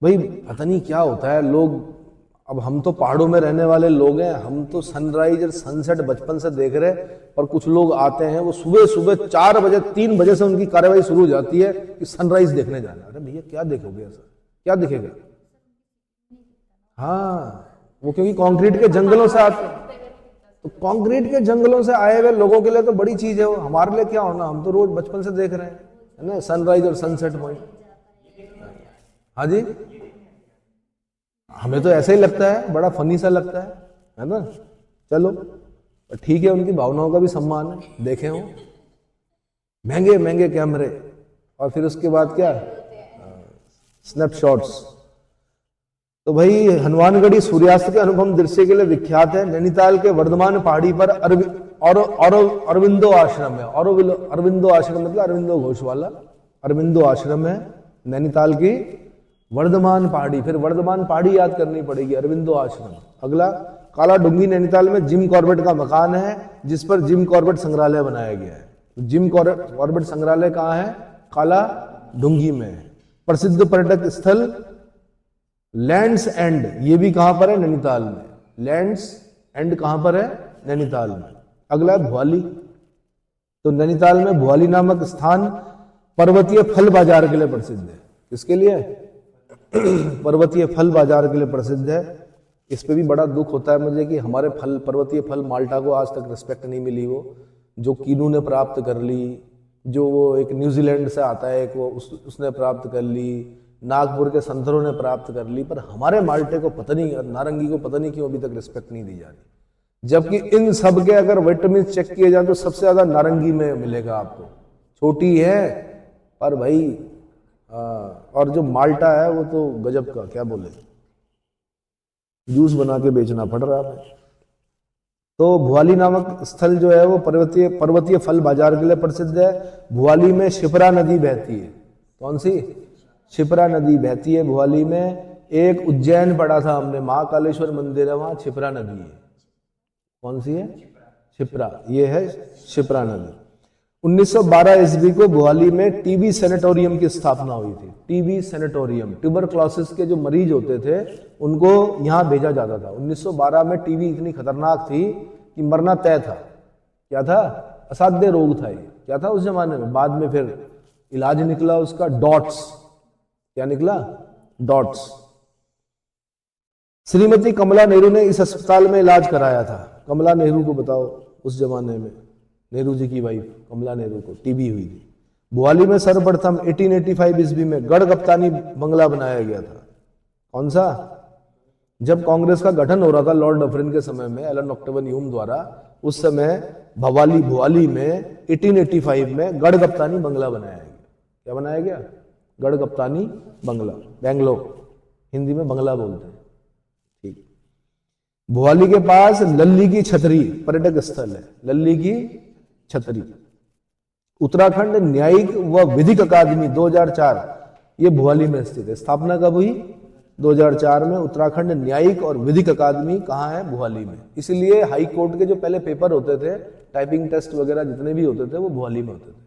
भाई पता नहीं क्या होता है, लोग, अब हम तो पहाड़ों में रहने वाले लोग हैं, हम तो सनराइज और सनसेट बचपन से देख रहे, और कुछ लोग आते हैं वो सुबह सुबह 4 बजे 3 बजे से उनकी कार्यवाही शुरू हो जाती है कि सनराइज देखने जाना। अरे भैया क्या देखोगे? ऐसा क्या दिखेगा? हाँ, वो क्योंकि कंक्रीट के जंगलों से आते, तो कंक्रीट के जंगलों से आए हुए लोगों के लिए तो बड़ी चीज है वो, हमारे लिए क्या होना, हम तो रोज बचपन से देख रहे हैं, है ना, सनराइज और सनसेट पॉइंट। हाँ जी, हमें तो ऐसा ही लगता है, बड़ा फनी सा लगता है ना। चलो ठीक है, उनकी भावनाओं का भी सम्मान है। देखे हो महंगे महंगे कैमरे, और फिर उसके बाद क्या, स्नैपशॉट्स। तो भाई हनुमानगढ़ी सूर्यास्त के अनुपम दृश्य के लिए विख्यात है। नैनीताल के वर्धमान पहाड़ी पर अरविंदो आश्रम है। अरविंदो आश्रम मतलब अरविंदो घोष वाला अरविंदो आश्रम है नैनीताल की वर्धमान पहाड़ी। फिर वर्धमान पहाड़ी याद करनी पड़ेगी, अरविंदो आश्रम। अगला काला ढुंगी नैनीताल में जिम कॉर्बेट का मकान है, जिस पर जिम कॉर्बेट संग्रहालय बनाया गया है। जिम कॉर्बेट संग्रहालय कहाँ है? काला ढुंगी में। प्रसिद्ध पर्यटक स्थल लैंड्स एंड, ये भी कहां पर है? नैनीताल में। लैंड्स एंड कहां पर है? नैनीताल में। अगला भुआली। तो नैनीताल में भुआली नामक स्थान पर्वतीय फल बाजार के लिए प्रसिद्ध है। किसके लिए? पर्वतीय फल बाजार के लिए प्रसिद्ध है। इस पे भी बड़ा दुख होता है मुझे कि हमारे फल, पर्वतीय फल माल्टा को आज तक रिस्पेक्ट नहीं मिली। वो जो कीनू ने प्राप्त कर ली, जो वो एक न्यूजीलैंड से आता है एक, वो उसने प्राप्त कर ली, नागपुर के संतरों ने प्राप्त कर ली, पर हमारे माल्टे को पता नहीं, नारंगी को पता नहीं क्यों अभी तक रिस्पेक्ट नहीं दी जा रही। जबकि इन सब के अगर विटामिन चेक किए जाए तो सबसे ज्यादा नारंगी में मिलेगा आपको। छोटी है पर भाई, और जो माल्टा है वो तो गजब का, क्या बोले, जूस बना के बेचना पड़ रहा है। तो भुआली नामक स्थल जो है वो पर्वतीय फल बाजार के लिए प्रसिद्ध है। भुआली में शिप्रा नदी बहती है। कौन सी? शिप्रा नदी बहती है भुआली में। एक उज्जैन पढ़ा था हमने, महाकालेश्वर मंदिर है, वहां शिप्रा नदी है। कौन सी है? शिप्रा, ये है शिप्रा नदी। 1912 ईस्वी को भुआली में टीबी सैनिटोरियम की स्थापना हुई थी। टीबी सैनिटोरियम, ट्यूबरक्लोसिस के जो मरीज होते थे उनको यहां भेजा जाता था। 1912 में टीबी इतनी खतरनाक थी कि मरना तय था। क्या था? असाध्य रोग था ये। क्या था उस जमाने में? बाद में फिर इलाज निकला उसका, डॉट्स, क्या निकला? डॉट्स। श्रीमती कमला नेहरू ने इस अस्पताल में इलाज कराया था। कमला नेहरू को बताओ, उस जमाने में नेहरू जी की वाइफ कमला नेहरू को टीबी हुई थी। भोपाली में सर्वप्रथम 1885 ईस्वी में गढ़ कप्तानी बंगला बनाया गया था। कौन सा? जब कांग्रेस का गठन हो रहा था लॉर्ड डफरिन के समय में, एलन ऑक्टेवन ह्यूम द्वारा, उस समय भोपाली में 1885 में गढ़ कप्तानी बंगला बनाया गया। क्या बनाया गया? गढ़ कप्तानी बंगला, बेंगलोर, हिंदी में बंगला बोलते हैं। ठीक। भोपाली के पास लल्ली की छतरी पर्यटक स्थल है, लल्ली की छतरी। उत्तराखंड न्यायिक व विधिक अकादमी 2004, ये भोपाली में स्थित है। स्थापना कब हुई? 2004 में। उत्तराखंड न्यायिक और विधिक अकादमी कहाँ है? भोपाली में। इसलिए हाई कोर्ट के जो पहले पेपर होते थे, टाइपिंग टेस्ट वगैरह जितने भी होते थे, वो भोपाली में होते थे।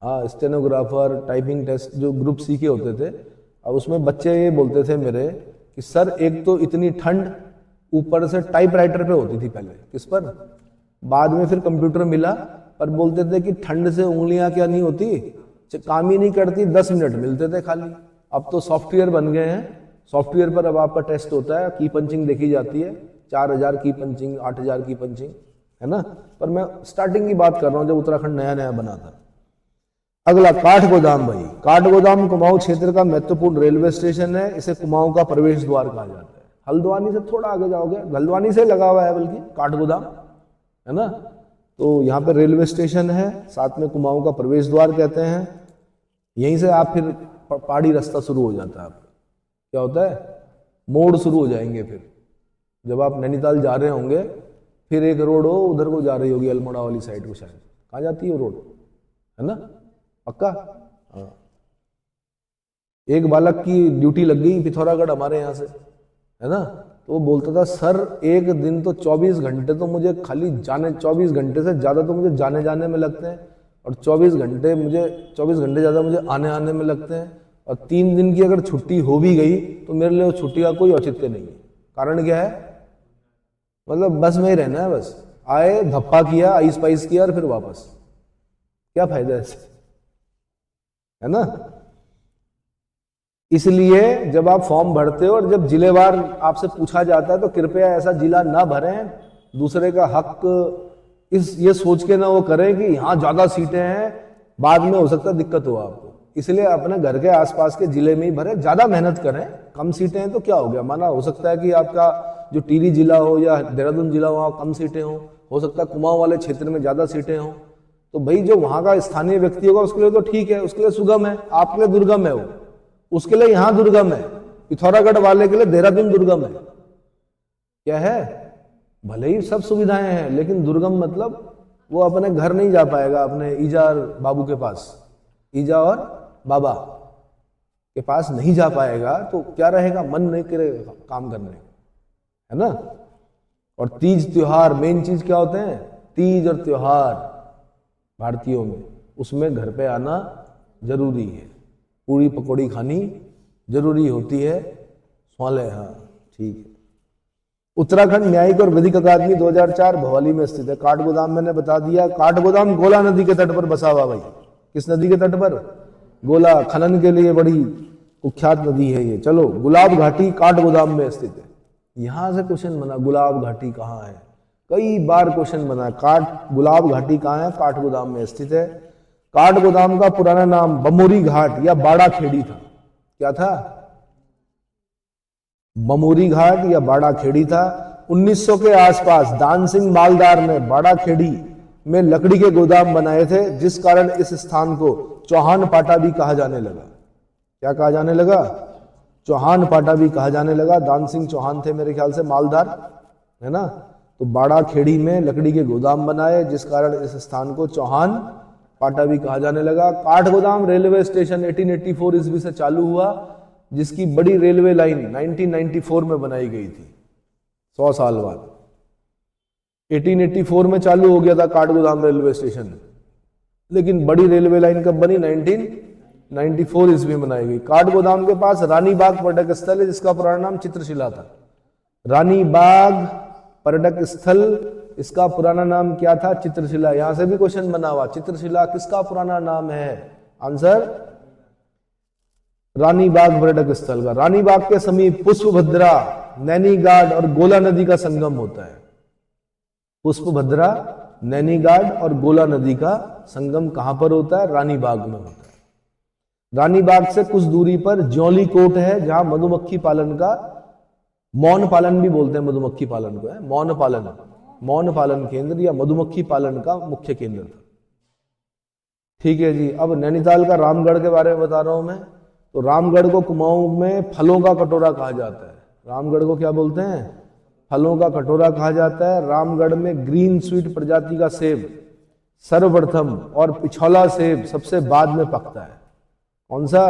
हाँ, स्टेनोग्राफर, टाइपिंग टेस्ट जो ग्रुप सी के होते थे, अब उसमें बच्चे ये बोलते थे मेरे कि सर एक तो इतनी ठंड, ऊपर से टाइपराइटर पे होती थी पहले। किस पर? बाद में फिर कंप्यूटर मिला, पर बोलते थे कि ठंड से उंगलियां क्या नहीं होती, काम ही नहीं करती, 10 मिनट मिलते थे खाली। अब तो सॉफ्टवेयर बन गए हैं, सॉफ्टवेयर पर अब आपका टेस्ट होता है, की पंचिंग देखी जाती है, 4000 की पंचिंग, 8000 की पंचिंग, है ना। पर मैं स्टार्टिंग की बात कर रहा हूं जब उत्तराखंड नया नया बना था। अगला काठगोदाम। भाई काठगोदाम कुमाऊं क्षेत्र का महत्वपूर्ण रेलवे स्टेशन है। इसे कुमाऊं का प्रवेश द्वार कहा जाता है। हल्द्वानी से थोड़ा आगे जाओगे, हल्द्वानी से लगा हुआ है बल्कि काठगोदाम, है ना। तो यहाँ पे रेलवे स्टेशन है, साथ में कुमाऊं का प्रवेश द्वार कहते हैं। यहीं से आप फिर पहाड़ी रास्ता शुरू हो जाता है आपका। क्या होता है? मोड़ शुरू हो जाएंगे। फिर जब आप नैनीताल जा रहे होंगे, फिर एक रोड हो उधर को जा रही होगी, अल्मोड़ा वाली साइड को, शायद कहाँ जाती है वो रोड, है ना, पक्का। हाँ, एक बालक की ड्यूटी लग गई पिथौरागढ़ हमारे यहाँ से, है ना। तो वो बोलता था सर एक दिन तो 24 घंटे तो मुझे खाली जाने, 24 घंटे से ज़्यादा तो मुझे जाने जाने में लगते हैं, और 24 घंटे ज़्यादा मुझे आने आने में लगते हैं, और 3 दिन की अगर छुट्टी हो भी गई तो मेरे लिए छुट्टी का कोई औचित्य नहीं है। कारण क्या है? मतलब बस में ही रहना है, बस आए, धप्पा किया, आइस पाइस किया और फिर वापस। क्या फायदा है इससे, है ना। इसलिए जब आप फॉर्म भरते हो और जब जिलेवार आपसे पूछा जाता है तो कृपया ऐसा जिला ना भरें, दूसरे का हक ये सोच के ना वो करें कि यहाँ ज्यादा सीटें हैं, बाद में हो सकता है दिक्कत हो आपको। इसलिए अपने घर के आसपास के जिले में ही भरें, ज्यादा मेहनत करें। कम सीटें हैं तो क्या हो गया, माना हो सकता है कि आपका जो टिहरी जिला हो या देहरादून जिला हो, कम सीटें हो सकता है कुमाऊं वाले क्षेत्र में ज्यादा सीटें हो, तो भाई जो वहां का स्थानीय व्यक्ति होगा उसके लिए तो ठीक है, उसके लिए सुगम है, आपके लिए दुर्गम है वो, उसके लिए यहां दुर्गम है। पिथौरागढ़ वाले के लिए देहरादून दुर्गम है। क्या है? भले ही सब सुविधाएं हैं, लेकिन दुर्गम मतलब वो अपने घर नहीं जा पाएगा, अपने ईजा और बाबू के पास, ईजा और बाबा के पास नहीं जा पाएगा, तो क्या रहेगा, मन नहीं करेगा काम करने, है ना। और तीज त्योहार, मेन चीज क्या होते हैं? तीज और त्योहार भारतीयों में, उसमें घर पे आना जरूरी है, पूरी पकौड़ी खानी जरूरी होती है, स्वाले। हाँ ठीक है। उत्तराखंड न्यायिक और विधिक अकादमी 2004 भोपाली में स्थित है। काठगोदाम मैंने बता दिया। काठगोदाम गोला नदी के तट पर बसा हुआ। भाई किस नदी के तट पर? गोला, खनन के लिए बड़ी कुख्यात नदी है ये। चलो, गुलाब घाटी काठगोदाम में स्थित है। यहां से क्वेश्चन बना, गुलाब घाटी कहाँ है, कई बार क्वेश्चन बना। गुलाब घाटी कहाँ है? काठगोदाम में स्थित है। काठगोदाम का पुराना नाम बमोरी घाट या बाड़ा खेड़ी था। क्या था? बमोरी घाट या बाड़ा खेड़ी था। 1900 के आसपास दान सिंह मालदार ने बाड़ा खेड़ी में लकड़ी के गोदाम बनाए थे, जिस कारण इस स्थान को चौहान पाटा भी कहा जाने लगा। क्या कहा जाने लगा? चौहान पाटा भी कहा जाने लगा। दान सिंह चौहान थे मेरे ख्याल से मालदार, है ना। तो बाड़ा खेड़ी में लकड़ी के गोदाम बनाए, जिस कारण इस स्थान को चौहान पाटा भी कहा जाने लगा। काठगोदाम रेलवे स्टेशन 1884 ईस्वी से चालू हुआ, जिसकी बड़ी रेलवे लाइन 1994 में बनाई गई थी, 100 साल बाद। 1884 में चालू हो गया था काठगोदाम रेलवे स्टेशन, लेकिन बड़ी रेलवे लाइन कब बनी? 1994 ईस्वी में बनाई गई। काठगोदाम के पास रानी बाग पर्यटक स्थल है, जिसका पुराना नाम चित्रशिला था। रानी बाग पर्यटक स्थल, इसका पुराना नाम क्या था? चित्रशिला। यहां से भी क्वेश्चन बना हुआ, चित्रशिला किसका पुराना नाम है? आंसर रानीबाग पर्यटक स्थल का। रानीबाग के समीप पुष्पभद्रा, नैनीघाट और गोला नदी का संगम होता है। पुष्पभद्रा, नैनीघाट और गोला नदी का संगम कहां पर होता है? रानीबाग में होता है। रानीबाग से कुछ दूरी पर ज्योली कोट है, जहां मधुमक्खी पालन का, मौन पालन भी बोलते हैं मधुमक्खी पालन को, है मौन पालन केंद्र या मधुमक्खी पालन का मुख्य केंद्र था। ठीक है जी। अब नैनीताल का रामगढ़ के बारे में बता रहा हूं मैं। तो रामगढ़ को कुमाऊं में फलों का कटोरा कहा जाता है। रामगढ़ को क्या बोलते हैं? फलों का कटोरा कहा जाता है। रामगढ़ में ग्रीन स्वीट प्रजाति का सेब सर्वप्रथम और पिछौला सेब सबसे बाद में पकता है। कौन सा?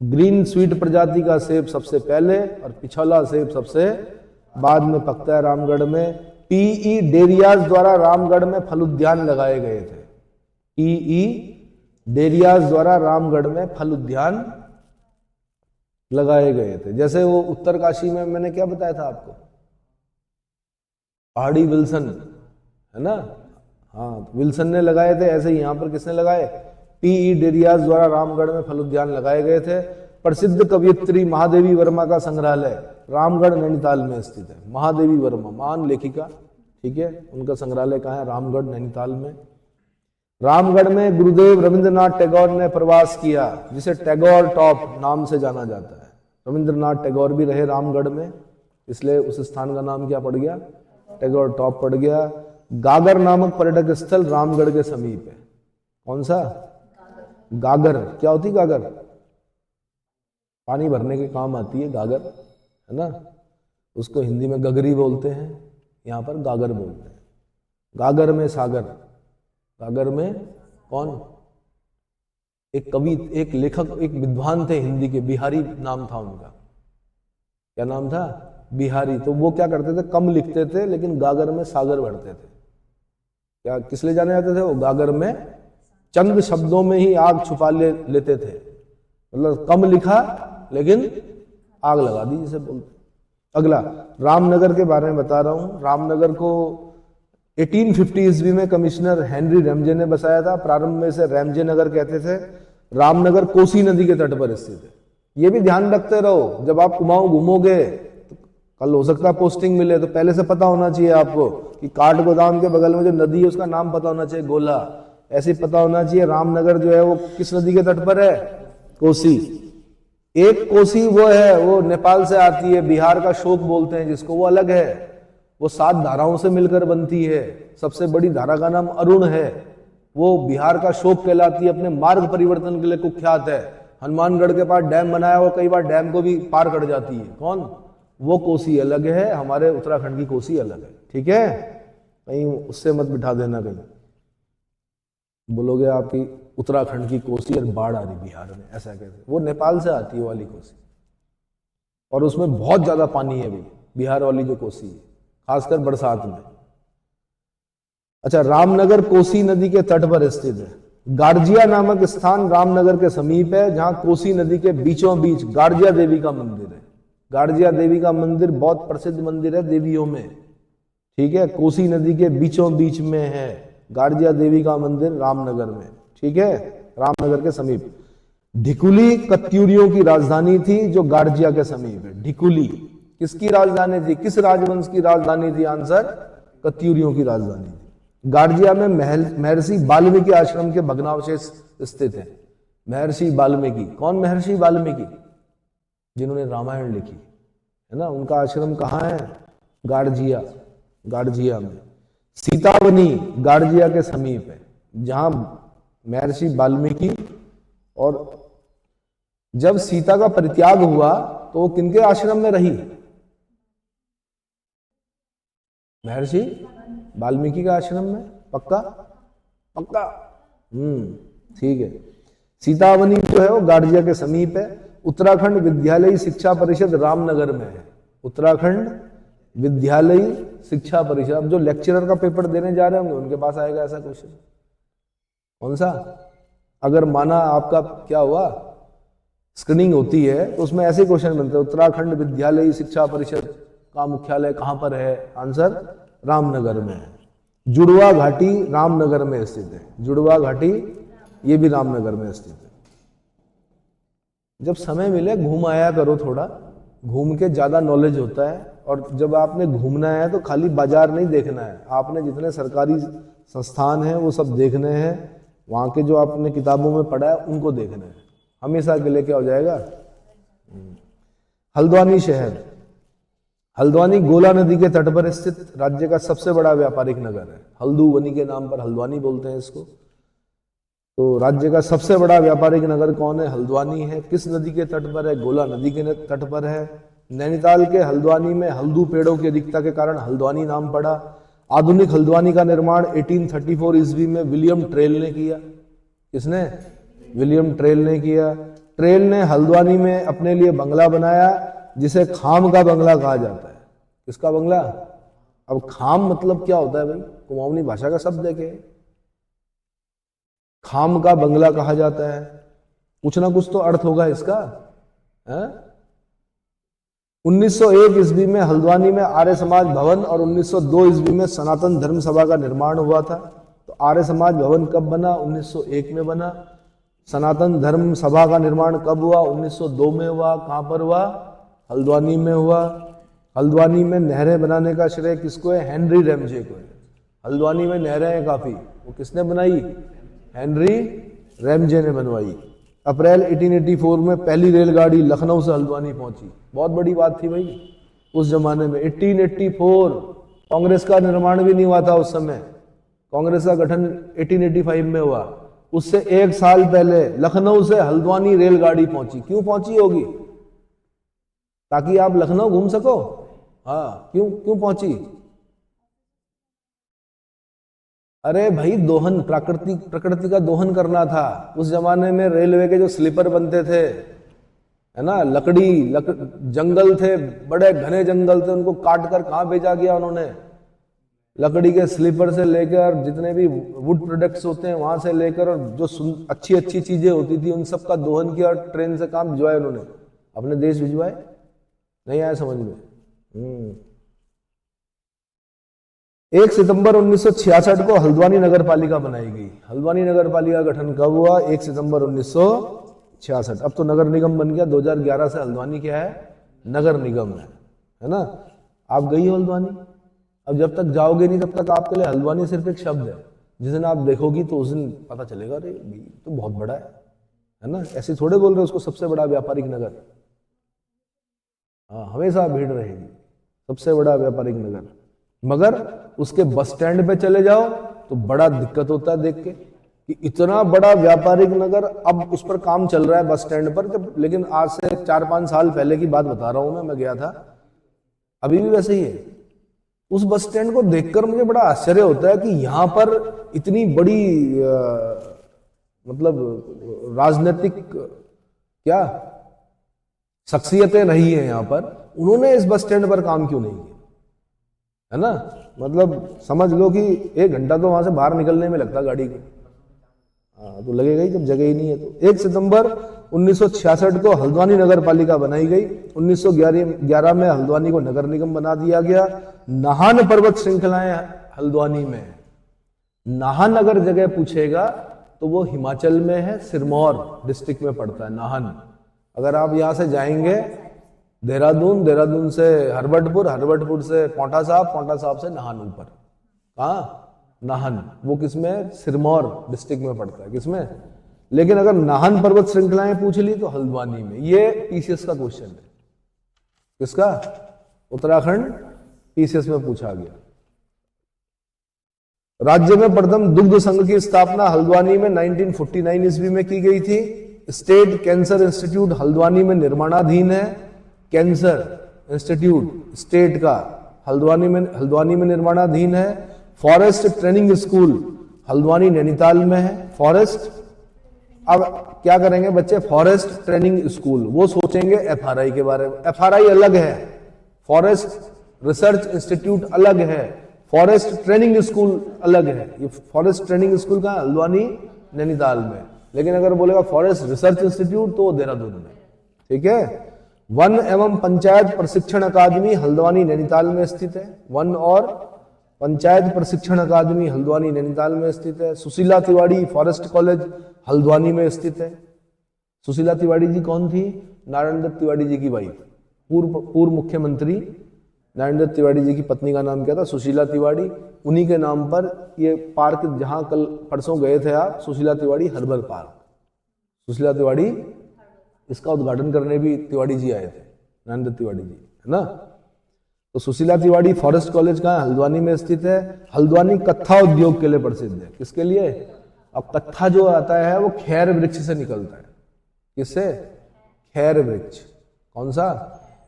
ग्रीन स्वीट प्रजाति का सेब सबसे पहले और पिछौला सेब सबसे बाद में पकता है रामगढ़ में। पीई डेरियाज द्वारा रामगढ़ में फल उद्यान लगाए गए थे। पीई डेरियाज द्वारा रामगढ़ में फल उद्यान लगाए गए थे। जैसे वो उत्तरकाशी में मैंने क्या बताया था आपको, पहाड़ी विल्सन, है ना? हाँ, विल्सन ने लगाए थे। ऐसे ही यहां पर किसने लगाए? पीई डेरियाज द्वारा रामगढ़ में फल उद्यान लगाए गए थे। प्रसिद्ध कवयित्री महादेवी वर्मा का संग्रहालय रामगढ़ नैनीताल में स्थित है। महादेवी वर्मा महान लेखिका, ठीक है, उनका संग्रहालय कहाँ है? रामगढ़ नैनीताल में। रामगढ़ में गुरुदेव रविंद्रनाथ टैगोर ने प्रवास किया, जिसे टैगोर टॉप नाम से जाना जाता है। रविंद्रनाथ टैगोर भी रहे रामगढ़ में, इसलिए उस स्थान का नाम क्या पड़ गया? टैगोर टॉप पड़ गया। गागर नामक पर्यटक स्थल रामगढ़ के समीप है। कौन सा? गागर। क्या होती गागर? पानी भरने के काम आती है गागर, है ना? उसको हिंदी में गगरी बोलते हैं, यहां पर गागर बोलते हैं। गागर में सागर, गागर में कौन? एक कवि, एक लेखक, एक विद्वान थे हिंदी के, बिहारी नाम था उनका। क्या नाम था? बिहारी। तो वो क्या करते थे? कम लिखते थे लेकिन गागर में सागर भरते थे। क्या किस लिए जाने जाते थे वो? गागर में चंद शब्दों में ही आग छुपा लेते थे। मतलब कम लिखा लेकिन आग लगा दी, जिसे बोलते। अगला रामनगर के बारे में बता रहा हूं। रामनगर को 1850 ईस्वी में कमिश्नर हेनरी रैमजे ने बसाया था। प्रारंभ में इसे रैमजे नगर कहते थे। रामनगर कोसी नदी के तट पर स्थित है। ये भी ध्यान रखते रहो, जब आप कुमाऊं घूमोगे तो कल हो सकता है पोस्टिंग मिले, तो पहले से पता होना चाहिए आपको कि काठ गोदाम के बगल में जो नदी है उसका नाम पता होना चाहिए, गोला। ऐसे पता होना चाहिए रामनगर जो है वो किस नदी के तट पर है? कोसी। एक कोसी वो है, वो नेपाल से आती है, बिहार का शोक बोलते हैं जिसको, वो अलग है। वो 7 धाराओं से मिलकर बनती है। सबसे बड़ी धारा का नाम अरुण है, वो बिहार का शोक कहलाती है, अपने मार्ग परिवर्तन के लिए कुख्यात है। हनुमानगढ़ के पास डैम बनाया हुआ, कई बार डैम को भी पार कर जाती है। कौन? वो कोसी अलग है, हमारे उत्तराखंड की कोसी अलग है। ठीक है, कहीं उससे मत बिठा देना, कहीं बोलोगे आपकी उत्तराखंड की कोसी और बाढ़ आ रही बिहार में, ऐसा कैसे? वो नेपाल से आती है वाली कोसी, और उसमें बहुत ज्यादा पानी है अभी, बिहार वाली जो कोसी है, खासकर बरसात में। अच्छा, रामनगर कोसी नदी के तट पर स्थित है। गार्जिया नामक स्थान रामनगर के समीप है, जहां कोसी नदी के बीचों बीच गार्जिया देवी का मंदिर है। गार्जिया देवी का मंदिर बहुत प्रसिद्ध मंदिर है देवियों में। ठीक है, कोसी नदी के बीचों बीच में है गार्जिया देवी का मंदिर रामनगर में। ठीक है, रामनगर के समीप। ढिकुली कत्यूरियों की राजधानी थी, जो गार्जिया के समीप है। ढिकुली किसकी राजधानी थी? किस राजवंश की राजधानी थी? आंसर, कत्यूरियों की राजधानी थी। गार्जिया में महर्षि वाल्मीकि आश्रम के भग्नावशेष स्थित है। महर्षि वाल्मीकि, कौन महर्षि वाल्मीकि? जिन्होंने रामायण लिखी, है ना, उनका आश्रम कहाँ है? गार्जिया, गार्जिया में। सीतावनी गार्जिया के समीप है, जहां महर्षि वाल्मीकि, और जब सीता का परित्याग हुआ तो वो किनके आश्रम में रही? महर्षि वाल्मीकि के आश्रम में। पक्का? पक्का? ठीक है। सीतावनी जो है वो गार्जिया के समीप है। उत्तराखंड विद्यालयी शिक्षा परिषद रामनगर में है। उत्तराखंड विद्यालयी शिक्षा परिषद। अब जो लेक्चरर का पेपर देने जा रहे होंगे उनके पास आएगा ऐसा क्वेश्चन। कौन सा? अगर माना आपका क्या हुआ, स्क्रीनिंग होती है तो उसमें ऐसे क्वेश्चन बनते हैं, उत्तराखंड विद्यालयी शिक्षा परिषद का मुख्यालय कहां पर है? आंसर, रामनगर में है। जुड़वा घाटी रामनगर में स्थित है। जुड़वा घाटी ये भी रामनगर में स्थित है। जब समय मिले घूम आया करो, थोड़ा घूम के ज़्यादा नॉलेज होता है। और जब आपने घूमना है तो खाली बाजार नहीं देखना है, आपने जितने सरकारी संस्थान हैं वो सब देखने हैं, वहाँ के जो आपने किताबों में पढ़ा है उनको देखना है, हमेशा के लिए क्या हो जाएगा। हल्द्वानी शहर, हल्द्वानी गोला नदी के तट पर स्थित राज्य का सबसे बड़ा व्यापारिक नगर है। हल्दूवनी के नाम पर हल्द्वानी बोलते हैं इसको। तो राज्य का सबसे बड़ा व्यापारिक नगर कौन है? हल्द्वानी है। किस नदी के तट पर है? गोला नदी के तट पर है। नैनीताल के हल्द्वानी में हल्दू पेड़ों की अधिकता के कारण हल्द्वानी नाम पड़ा। आधुनिक हल्द्वानी का निर्माण 1834 ईस्वी में विलियम ट्रेल ने किया। किसने? विलियम ट्रेल ने किया। ट्रेल ने हल्द्वानी में अपने लिए बंगला बनाया जिसे खाम का बंगला कहा जाता है। किसका बंगला? अब खाम मतलब क्या होता है भाई? कुमाऊनी भाषा का शब्द है क्या? खाम का बंगला कहा जाता है, कुछ ना कुछ तो अर्थ होगा इसका। 1901 ईस्वी में हल्द्वानी में आर्य समाज भवन और 1902 ईस्वी में सनातन धर्म सभा का निर्माण हुआ था। तो आर्य समाज भवन कब बना? 1901 में बना। सनातन धर्म सभा का निर्माण कब हुआ? 1902 में हुआ। कहां पर हुआ? हल्द्वानी में हुआ। हल्द्वानी में नहरें बनाने का श्रेय किसको है? हेनरी रैमजे को है। हल्द्वानी में नहरें हैं काफी, वो किसने बनाई? हेनरी रैमजे ने बनवाई। अप्रैल 1884 में पहली रेलगाड़ी लखनऊ से हल्द्वानी पहुंची। बहुत बड़ी बात थी भाई उस जमाने में। 1884, कांग्रेस का निर्माण भी नहीं हुआ था उस समय, कांग्रेस का गठन 1885 में हुआ। उससे एक साल पहले लखनऊ से हल्द्वानी रेलगाड़ी पहुंची। क्यों पहुंची होगी? ताकि आप लखनऊ घूम सको। हाँ, क्यों क्यों पहुंची? अरे भाई दोहन, प्रकृति का दोहन करना था। उस जमाने में रेलवे के जो स्लीपर बनते थे, है ना, जंगल थे, बड़े घने जंगल थे, उनको काट कर कहां भेजा गया उन्होंने? लकड़ी के स्लीपर से लेकर जितने भी वुड प्रोडक्ट्स होते हैं वहां से लेकर, और जो अच्छी अच्छी चीजें होती थी उन सब का दोहन किया और ट्रेन से काम भिजवाए उन्होंने, अपने देश भिजवाए। नहीं आया समझ में? 1 सितंबर 1966 को हल्द्वानी नगर पालिका बनाई गई। हल्द्वानी नगर पालिका का गठन कब हुआ? 1 सितंबर 1966। अब तो नगर निगम बन गया। 2011 से हल्द्वानी क्या है? नगर निगम है ना। आप गई हो हल्द्वानी? अब जब तक जाओगे नहीं तब तक आपके लिए हल्द्वानी सिर्फ एक शब्द है। जिस दिन आप देखोगी तो उस दिन पता चलेगा अरे तो बहुत बड़ा है ना। ऐसे थोड़े बोल रहे उसको सबसे बड़ा व्यापारिक नगर। हाँ, हमेशा भीड़ रहेगी, सबसे बड़ा व्यापारिक नगर। मगर उसके बस स्टैंड पे चले जाओ तो बड़ा दिक्कत होता है देख के कि इतना बड़ा व्यापारिक नगर, अब उस पर काम चल रहा है बस स्टैंड पर। लेकिन आज से 4-5 साल पहले की बात बता रहा हूं मैं गया था, अभी भी वैसे ही है। उस बस स्टैंड को देखकर मुझे बड़ा आश्चर्य होता है कि यहाँ पर इतनी बड़ी मतलब राजनीतिक क्या शख्सियतें रही है यहाँ पर, उन्होंने इस बस स्टैंड पर काम क्यों नहीं किया? है ना, मतलब समझ लो कि 1 घंटा तो वहां से बाहर निकलने में लगता गाड़ी को। तो लगेगा ही जब जगह ही नहीं है तो। 1 सितंबर 1966 को हल्द्वानी नगर पालिका बनाई गई। 1911 में हल्द्वानी को नगर निगम बना दिया गया। नाहन पर्वत श्रृंखलाएं हल्द्वानी में। नाहन अगर जगह पूछेगा तो वो हिमाचल में है, सिरमौर डिस्ट्रिक्ट में पड़ता है नाहन। अगर आप यहां से जाएंगे देहरादून, देहरादून से हरबटपुर, हरबटपुर से पौंटा साहब, पौंटा साहब से नाहन ऊपर। कहाँ? नाहन। वो किसमें? सिरमौर डिस्ट्रिक्ट में पड़ता है। किसमें? लेकिन अगर नाहन पर्वत श्रृंखलाएं पूछ ली तो हल्द्वानी में। ये पीसीएस का क्वेश्चन है। किसका? उत्तराखंड पीसीएस में पूछा गया। राज्य में प्रथम दुग्ध संघ की स्थापना हल्द्वानी में 1949 ईस्वी में की गई थी। स्टेट कैंसर इंस्टीट्यूट हल्द्वानी में निर्माणाधीन है। कैंसर इंस्टीट्यूट स्टेट का हल्द्वानी में निर्माणाधीन है। Forest training school Haldwani Nainital में है। फॉरेस्ट, अब क्या करेंगे बच्चे? फॉरेस्ट ट्रेनिंग स्कूल, वो सोचेंगे एफआरआई के बारे में। एफआरआई अलग है, फॉरेस्ट रिसर्च इंस्टीट्यूट अलग है, फॉरेस्ट ट्रेनिंग स्कूल अलग है। ये फॉरेस्ट ट्रेनिंग स्कूल का हल्द्वानी नैनीताल में। लेकिन अगर बोलेगा फॉरेस्ट रिसर्च इंस्टीट्यूट तो देहरादून में। ठीक है। वन एवं पंचायत प्रशिक्षण अकादमी हल्द्वानी नैनीताल में स्थित है। वन और पंचायत प्रशिक्षण अकादमी हल्द्वानी नैनीताल में स्थित है। सुशीला तिवारी फॉरेस्ट कॉलेज हल्द्वानी में स्थित है। सुशीला तिवारी जी कौन थी? नारायण दत्त तिवारी जी की वाइफ, पूर्व मुख्यमंत्री नारायण दत्त तिवारी जी की पत्नी का नाम क्या था? सुशीला तिवारी। उन्हीं के नाम पर ये पार्क, जहां कल परसों गए थे आप, सुशीला तिवारी हर्बल पार्क, सुशीला तिवारी, इसका उद्घाटन करने भी तिवारी जी आए थे, नारायण दत्त तिवारी जी, है ना। तो सुशीला तिवारी फॉरेस्ट कॉलेज कहाँ? हल्द्वानी में स्थित है। हल्द्वानी कत्था उद्योग के लिए प्रसिद्ध है। किसके लिए? अब कत्था जो आता है वो खैर वृक्ष से निकलता है। किससे? खैर वृक्ष। कौन सा?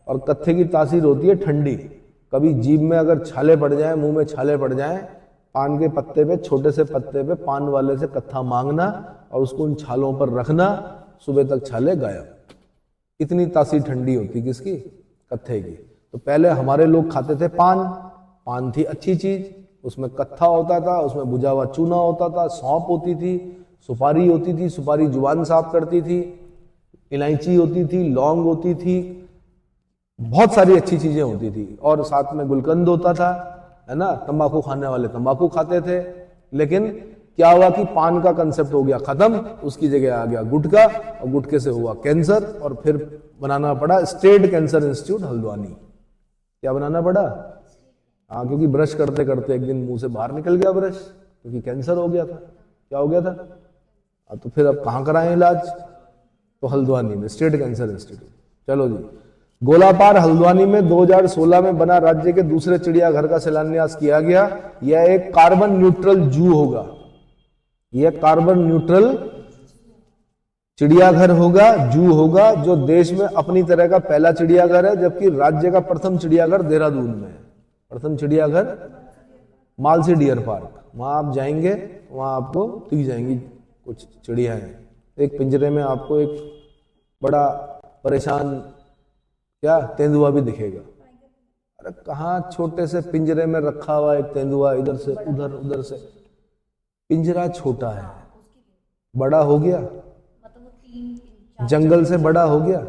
और कत्थे की तासीर होती है ठंडी। कभी जीभ में अगर छाले पड़ जाए, मुंह में छाले पड़ जाए, पान के पत्ते पे, छोटे से पत्ते पे पान वाले से कत्था मांगना और उसको उन छालों पर रखना, सुबह तक छाले गायब। इतनी तासीर ठंडी होती किसकी? कत्थे की। तो पहले हमारे लोग खाते थे पान, पान थी अच्छी चीज, उसमें कत्था होता था, उसमें भुजा हुआ चूना होता था, सौंफ होती थी, सुपारी होती थी, सुपारी जुबान साफ करती थी, इलायची होती थी, लौंग होती थी, बहुत सारी अच्छी चीजें होती थी, और साथ में गुलकंद होता था, है ना। तंबाकू खाने वाले तंबाकू खाते थे। लेकिन क्या हुआ कि पान का कंसेप्ट हो गया खत्म, उसकी जगह आ गया गुटखा, और गुटखे से हुआ कैंसर, और फिर बनाना पड़ा स्टेट कैंसर इंस्टीट्यूट हल्द्वानी। क्या बनाना पड़ा? हाँ, क्योंकि ब्रश करते करते एक दिन मुंह से बाहर निकल गया ब्रश, क्योंकि कैंसर हो गया था। क्या हो गया था? तो फिर अब कहाँ कराएं इलाज? तो हल्द्वानी में स्टेट कैंसर इंस्टीट्यूट। चलो जी, गोलापार हल्द्वानी में 2016 में बना राज्य के दूसरे चिड़ियाघर का शिलान्यास किया गया। यह एक कार्बन न्यूट्रल जू होगा, यह कार्बन न्यूट्रल चिड़ियाघर होगा, जू होगा, जो देश में अपनी तरह का पहला चिड़ियाघर है, जबकि राज्य का प्रथम चिड़ियाघर देहरादून में है। प्रथम चिड़ियाघर मालसी डियर पार्क, वहां आप जाएंगे, वहां आपको दिख जाएंगी कुछ चिड़िया हैं। एक पिंजरे में आपको एक बड़ा परेशान क्या तेंदुआ भी दिखेगा। अरे कहाँ, छोटे से पिंजरे में रखा हुआ एक तेंदुआ, इधर से उधर, उधर से। पिंजरा छोटा है, बड़ा हो गया, जंगल से बड़ा हो गया,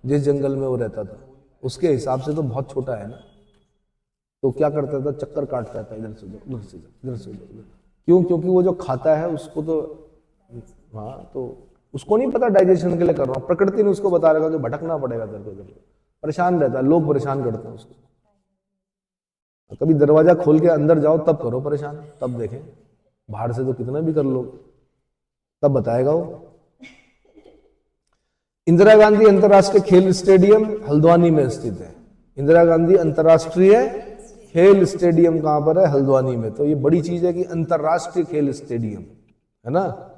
जिस जंगल में वो रहता था उसके हिसाब से तो बहुत छोटा है ना। तो क्या करता था? चक्कर काटता था इधर से उधर, उधर से इधर से उधर। क्यों? क्योंकि वो जो खाता है उसको तो, हाँ, तो उसको नहीं पता डाइजेशन के लिए कर रहा हूँ, प्रकृति ने उसको बता रखा कि भटकना पड़ेगा तेरे को, परेशान रहता है, लोग परेशान करते हैं उसको। कभी दरवाजा खोल के अंदर जाओ तब करो परेशान, तब देखें, बाहर से तो कितना भी कर लो, तब बताएगा वो। इंदिरा गांधी अंतर्राष्ट्रीय खेल स्टेडियम हल्द्वानी में स्थित है। इंदिरा गांधी अंतर्राष्ट्रीय खेल स्टेडियम कहां पर है? हल्द्वानी में। तो ये बड़ी चीज है कि अंतर्राष्ट्रीय खेल स्टेडियम, है ना।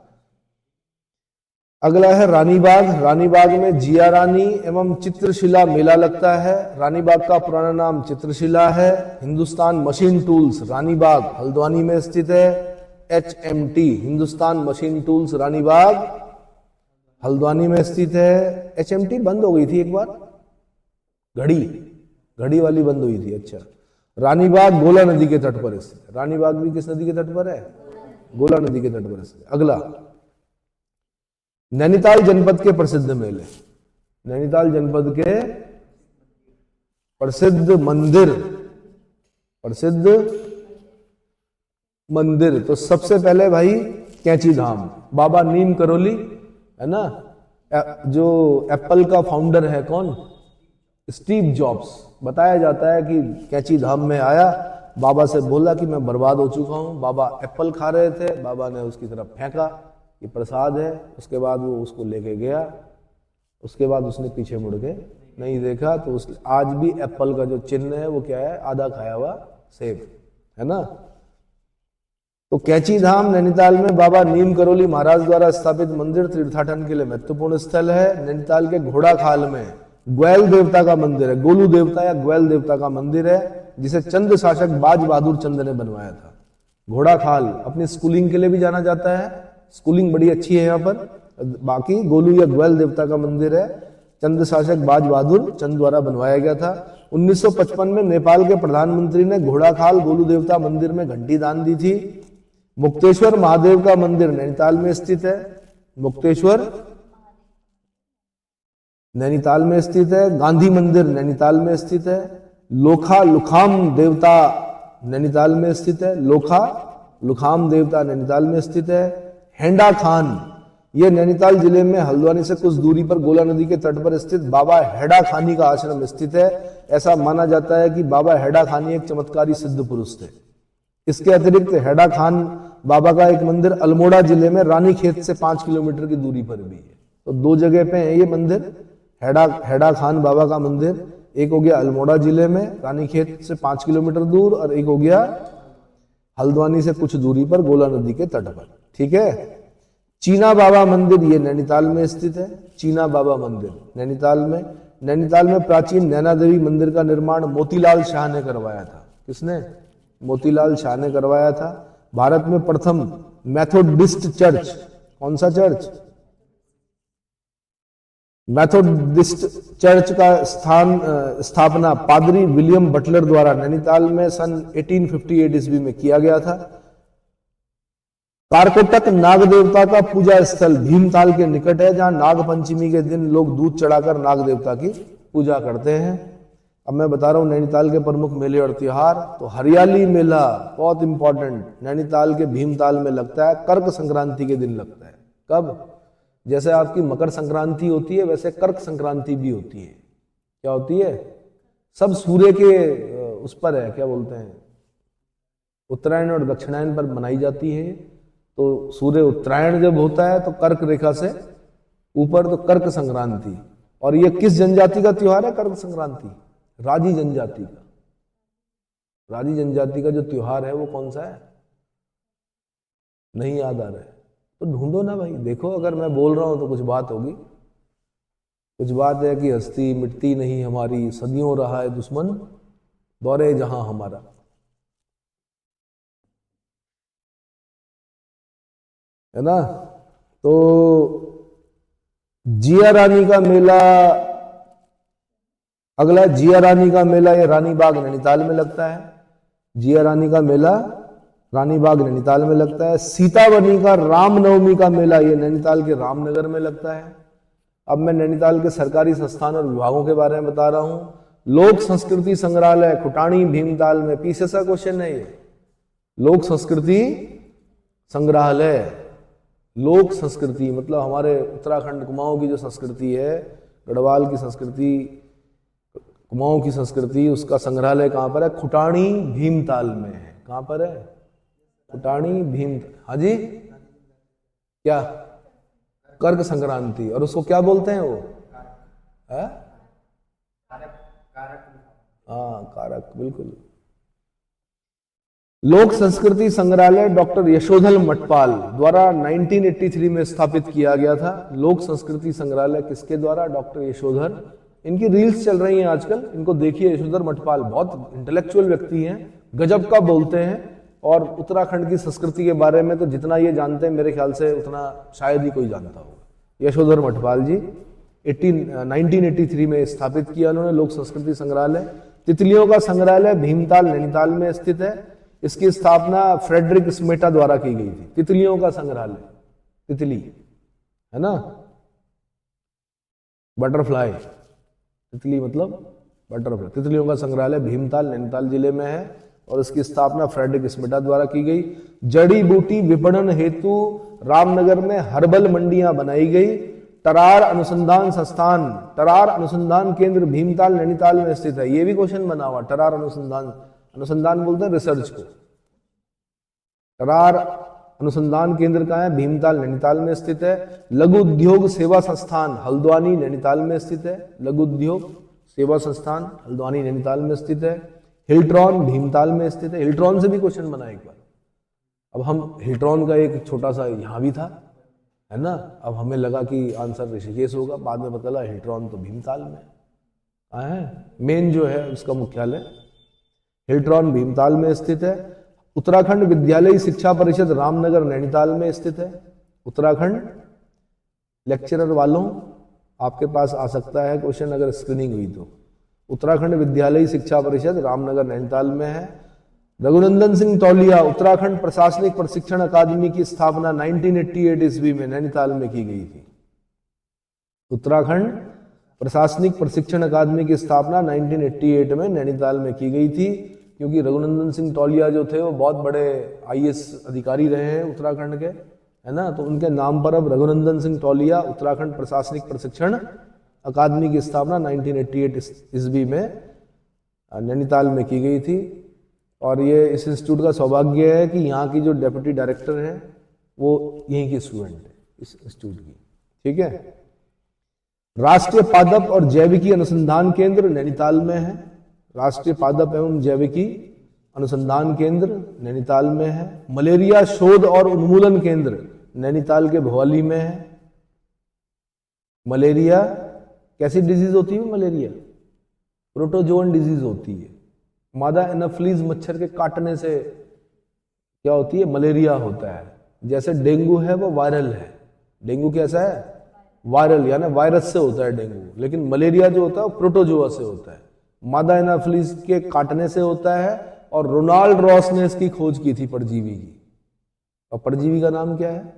अगला है रानीबाग। रानीबाग में जिया रानी एवं चित्रशिला मेला लगता है। रानीबाग का पुराना नाम चित्रशिला है। हिंदुस्तान मशीन टूल्स रानीबाग हल्द्वानी में स्थित है। HMT Hindustan machine tools Ranibagh Haldwani में स्थित है। HMT बंद हो गई थी एक बार, घड़ी वाली बंद हुई थी। अच्छा, रानीबाग गोला नदी के तट पर स्थित है। रानीबाग भी किस नदी के तट पर है? गोला नदी के तट पर स्थित है। अगला नैनीताल जनपद के प्रसिद्ध मेले। नैनीताल जनपद के प्रसिद्ध मंदिर तो सबसे पहले भाई कैंची धाम, बाबा नीम करोली, है ना। जो एप्पल का फाउंडर है कौन? Steve jobs. बताया जाता है कि कैंची धाम में आया, बाबा से बोला कि मैं बर्बाद हो चुका हूं। बाबा एप्पल खा रहे थे, बाबा ने उसकी तरफ फेंका, ये प्रसाद है। उसके बाद वो उसको लेके गया, उसके बाद उसने पीछे मुड़ के नहीं देखा। तो आज भी एप्पल का जो चिन्ह है वो क्या है? आधा खाया हुआ सेब, है ना। तो कैंची धाम नैनीताल में बाबा नीम करोली महाराज द्वारा स्थापित मंदिर तीर्थाटन के लिए महत्वपूर्ण स्थल है। नैनीताल के घोड़ा खाल में ग्वैल देवता का मंदिर है। गोलू देवता या ग्वैल देवता का मंदिर है, जिसे चंद शासक बाज बहादुर चंद ने बनवाया था। घोड़ा खाल अपनी स्कूलिंग के लिए भी जाना जाता है, स्कूलिंग बड़ी अच्छी है यहाँ पर। बाकी गोलू या ग्वैल देवता का मंदिर है, चंद शासक बाज बहादुर चंद द्वारा बनवाया गया था। 1955 में नेपाल के प्रधानमंत्री ने घोड़ा खाल गोलू देवता मंदिर में घंटी दान दी थी। मुक्तेश्वर महादेव का मंदिर नैनीताल में स्थित है। मुक्तेश्वर नैनीताल में स्थित है। गांधी मंदिर नैनीताल में स्थित है। लोखा लुखाम देवता नैनीताल में स्थित है। लोखा लुखाम देवता नैनीताल में स्थित है। हेंडा खान ये नैनीताल जिले में हल्द्वानी से कुछ दूरी पर गोला नदी के तट पर स्थित बाबा हैडा खानी का आश्रम स्थित है। ऐसा माना जाता है कि बाबा हैडा खानी एक चमत्कारी सिद्ध पुरुष थे। इसके अतिरिक्त हैडा खान बाबा का एक मंदिर अल्मोड़ा जिले में रानीखेत से 5 किलोमीटर की दूरी पर भी है। तो 2 जगह पे है ये मंदिर, हैडा खान बाबा का मंदिर। एक हो गया अल्मोड़ा जिले में रानीखेत से 5 किलोमीटर दूर, और एक हो गया हल्द्वानी से कुछ दूरी पर गोला नदी के तट पर। ठीक है। चीना बाबा मंदिर ये नैनीताल में स्थित है। चीना बाबा मंदिर नैनीताल में प्राचीन नैना देवी मंदिर का निर्माण मोतीलाल शाह ने करवाया था। किसने? मोतीलाल शाह ने करवाया था। भारत में प्रथम मेथोडिस्ट चर्च, कौन सा चर्च? मेथोडिस्ट चर्च का स्थापना पादरी विलियम बटलर द्वारा नैनीताल में सन 1858 ईस्वी में किया गया था। कारकोटक नाग देवता का पूजा स्थल भीमताल के निकट है, जहां नाग पंचमी के दिन लोग दूध चढ़ाकर नाग देवता की पूजा करते हैं। अब मैं बता रहा हूं नैनीताल के प्रमुख मेले और त्योहार। तो हरियाली मेला बहुत इंपॉर्टेंट, नैनीताल के भीमताल में लगता है, कर्क संक्रांति के दिन लगता है। कब? जैसे आपकी मकर संक्रांति होती है वैसे कर्क संक्रांति भी होती है। क्या होती है? सब सूर्य के उस पर है, क्या बोलते हैं, उत्तरायण और दक्षिणायन पर मनाई जाती है। तो सूर्य उत्तरायण जब होता है तो कर्क रेखा से ऊपर, तो कर्क संक्रांति। और ये किस जनजाति का त्योहार है कर्क संक्रांति? राजी जनजाति का। राजी जनजाति का जो त्योहार है वो कौन सा है? नहीं याद आ रहा है तो ढूंढो ना भाई। देखो अगर मैं बोल रहा हूं तो कुछ बात होगी। कुछ बात है कि हस्ती मिटती नहीं हमारी, सदियों रहा है दुश्मन दौरे जहां हमारा। है ना? तो जिया रानी का मेला, अगला जिया रानी का मेला, ये रानीबाग नैनीताल में लगता है। जिया रानी का मेला रानीबाग नैनीताल में लगता है। सीतावनी का रामनवमी का मेला ये नैनीताल के रामनगर में लगता है। अब मैं नैनीताल के सरकारी संस्थान और विभागों के बारे में बता रहा हूं। लोक संस्कृति संग्रहालय खुटानी भीमताल में, पीछे सा क्वेश्चन है ये। लोक संस्कृति संग्रहालय, लोक संस्कृति मतलब हमारे उत्तराखंड कुमाऊं की जो संस्कृति है, गढ़वाल की संस्कृति, कुमाऊं की संस्कृति, उसका संग्रहालय कहां पर है? खुटानी भीमताल में है। कहां पर है? खुटानी भीम। हाँ जी, क्या? कर्क संक्रांति। और उसको क्या बोलते हैं वो? हाँ, कारक, बिल्कुल। लोक संस्कृति संग्रहालय डॉक्टर यशोधर मठपाल द्वारा 1983 में स्थापित किया गया था। लोक संस्कृति संग्रहालय किसके द्वारा? डॉक्टर यशोधर। इनकी रील्स चल रही हैं आजकल, इनको देखिए। यशोधर मठपाल बहुत इंटेलेक्चुअल व्यक्ति हैं, गजब का बोलते हैं। और उत्तराखंड की संस्कृति के बारे में तो जितना ये जानते हैं मेरे ख्याल से उतना शायद ही कोई जानता होगा। यशोधर मठपाल जी 1983 में स्थापित किया उन्होंने लोक संस्कृति संग्रहालय। तितलियों का संग्रहालय भीमताल नैनीताल में स्थित है। इसकी स्थापना फ्रेडरिक स्मेटा द्वारा की गई थी। तितलियों का संग्रहालय, तितली है ना, बटरफ्लाई, तितली मतलब बटरफ्लाई। तितलियों का संग्रहालय भीमताल नैनीताल जिले में है और इसकी स्थापना फ्रेडरिक स्मेटा द्वारा की गई। जड़ी बूटी विपणन हेतु रामनगर में हर्बल मंडियां बनाई गई। टरार अनुसंधान संस्थान, टरार अनुसंधान केंद्र भीमताल नैनीताल में स्थित है। ये भी क्वेश्चन बना हुआ। टरार अनुसंधान, अनुसंधान बोलते हैं रिसर्च को। टरार अनुसंधान केंद्र कहाँ है? भीमताल नैनीताल में स्थित है। लघु उद्योग सेवा संस्थान हल्द्वानी नैनीताल में स्थित है। लघु उद्योग सेवा संस्थान हल्द्वानी नैनीताल में स्थित है। हिल्ट्रॉन भीमताल में स्थित है। हिल्ट्रॉन से भी क्वेश्चन बना एक बार। अब हम हिल्ट्रॉन का एक छोटा सा यहां भी था, है ना। अब हमें लगा कि आंसर ऋषिकेश होगा, बाद में पता लगा हिल्ट्रॉन तो भीमताल में है। मेन जो है उसका मुख्यालय हिल्ट्रॉन भीमताल में स्थित है। उत्तराखंड विद्यालय शिक्षा परिषद रामनगर नैनीताल में स्थित है। उत्तराखंड लेक्चरर वालों आपके पास आ सकता है क्वेश्चन अगर स्क्रीनिंग हुई तो। उत्तराखंड विद्यालय शिक्षा परिषद रामनगर नैनीताल में है। रघुनंदन सिंह तौलिया उत्तराखंड प्रशासनिक प्रशिक्षण अकादमी की स्थापना 1988 ईस्वी में नैनीताल में की गई थी। उत्तराखंड प्रशासनिक प्रशिक्षण अकादमी की स्थापना 1988 में नैनीताल में की गई थी, क्योंकि रघुनंदन सिंह तौलिया जो थे वो बहुत बड़े IAS अधिकारी रहे हैं उत्तराखंड के, है ना, तो उनके नाम पर अब रघुनंदन सिंह तौलिया उत्तराखंड प्रशासनिक प्रशिक्षण अकादमी की स्थापना 1988 ईस्वी में नैनीताल में की गई थी। और ये इस इंस्टीट्यूट का सौभाग्य है कि यहाँ की जो डेप्यूटी डायरेक्टर हैं वो यहीं की स्टूडेंट है इस इंस्टीट्यूट की। ठीक है। राष्ट्रीय पादप और जैविकी अनुसंधान केंद्र नैनीताल में है। राष्ट्रीय पादप एवं जैविकी अनुसंधान केंद्र नैनीताल में है। मलेरिया शोध और उन्मूलन केंद्र नैनीताल के भोवाली में है। मलेरिया कैसी डिजीज होती है? मलेरिया प्रोटोजोन डिजीज होती है। मादा एनाफिलीज मच्छर के काटने से क्या होती है? मलेरिया होता है। जैसे डेंगू है वो वायरल है। डेंगू कैसा है? वायरल, यानी वायरस से होता है डेंगू। लेकिन मलेरिया जो होता है वो प्रोटोजोआ से होता है, मादा एनाफिलीज के काटने से होता है। और रोनाल्ड रॉस ने इसकी खोज की थी परजीवी की। और परजीवी का नाम क्या है?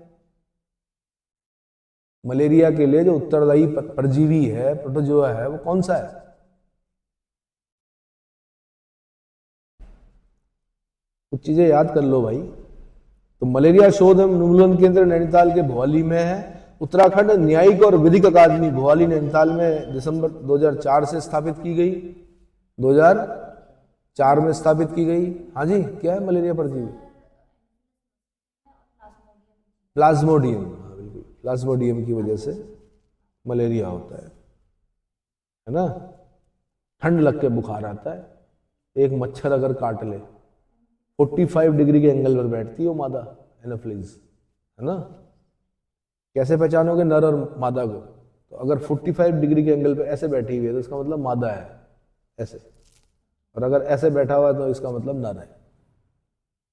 मलेरिया के लिए जो उत्तरदायी परजीवी है, प्रोटोजोआ है, वो कौन सा है? कुछ चीजें याद कर लो भाई। तो मलेरिया शोध एवं उन्मूलन केंद्र नैनीताल के भोवाली में है। उत्तराखंड न्यायिक और विधिक अकादमी भोवाली नैनीताल में दिसंबर 2004 से स्थापित की गई। 2004 में स्थापित की गई। हाँ जी, क्या है मलेरिया परजीवी? प्लाज्मोडियम। हाँ बिल्कुल, प्लाज्मोडियम की वजह से मलेरिया होता है ना। ठंड लग के बुखार आता है। एक मच्छर अगर काट ले 45 डिग्री के एंगल पर बैठती है वो मादा एनाफिलीज, है ना। कैसे पहचानोगे नर और मादा को? तो अगर 45 डिग्री के एंगल पे ऐसे बैठी हुई है तो इसका मतलब मादा है, ऐसे। और अगर ऐसे बैठा हुआ है तो इसका मतलब नर है।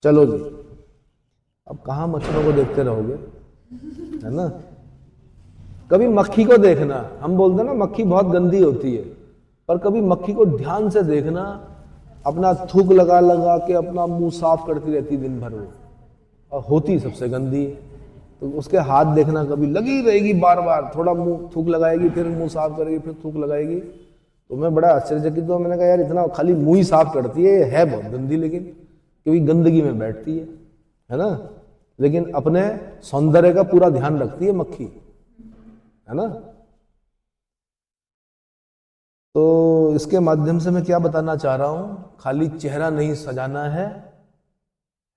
चलो जी, अब कहाँ मच्छरों को देखते रहोगे, है ना। कभी मक्खी को देखना। हम बोलते हैं ना मक्खी बहुत गंदी होती है, पर कभी मक्खी को ध्यान से देखना। अपना थूक लगा लगा के अपना मुंह साफ करती रहती दिन भर वो, और होती सबसे गंदी। तो उसके हाथ देखना, कभी लगी रहेगी बार बार, थोड़ा मुंह थूक लगाएगी, फिर मुंह साफ करेगी, फिर थूक लगाएगी। तो मैं बड़ा आश्चर्यचकित हुआ। मैंने कहा यार इतना खाली मुंह ही साफ करती है बहुत गंदी, लेकिन क्योंकि गंदगी में बैठती है ना। लेकिन अपने सौंदर्य का पूरा ध्यान रखती है मक्खी, है ना। तो इसके माध्यम से मैं क्या बताना चाह रहा हूं, खाली चेहरा नहीं सजाना है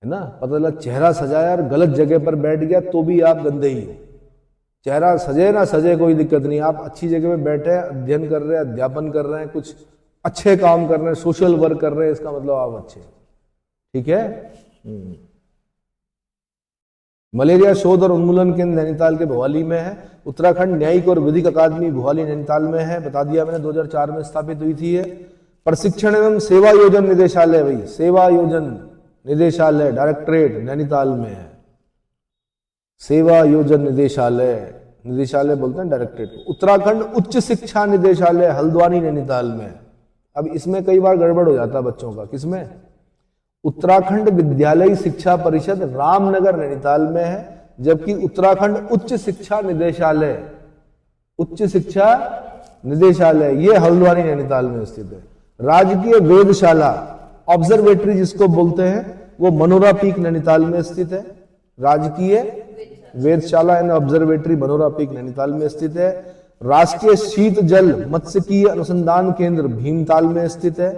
ना। पता चला चेहरा सजाया और गलत जगह पर बैठ गया तो भी आप गंदे ही हो। चेहरा सजे ना सजे कोई दिक्कत नहीं, आप अच्छी जगह में बैठे, अध्ययन कर रहे हैं, अध्यापन कर रहे हैं, कुछ अच्छे काम कर रहे हैं, सोशल वर्क कर रहे हैं, इसका मतलब आप अच्छे। ठीक है। मलेरिया शोध और उन्मूलन केंद्र नैनीताल के भोवाली में है। उत्तराखंड न्यायिक और विधिक अकादमी भोवाली नैनीताल में है। बता दिया मैंने, 2004 में स्थापित हुई थी। प्रशिक्षण एवं सेवा योजन निदेशालय, भाई सेवा योजन निदेशालय डायरेक्टरेट नैनीताल में है। सेवा योजन निदेशालय, निदेशालय बोलते हैं डायरेक्टरेट। उत्तराखंड उच्च शिक्षा निदेशालय हल्द्वानी नैनीताल में। अब इसमें कई बार गड़बड़ हो जाता है बच्चों का। किसमें? उत्तराखंड विद्यालय शिक्षा परिषद रामनगर नैनीताल में है, जबकि उत्तराखंड उच्च शिक्षा निदेशालय, उच्च शिक्षा निदेशालय ये हल्द्वानी नैनीताल में स्थित है। राजकीय वेधशाला ऑब्जर्वेटरी जिसको बोलते हैं वो मनोरा पीक नैनीताल में स्थित है। राजकीय वेधशाला and observatory Manora peak Nainital में स्थित है। राष्ट्रीय शीत जल मत्स्यकीय अनुसंधान केंद्र भीमताल में स्थित है।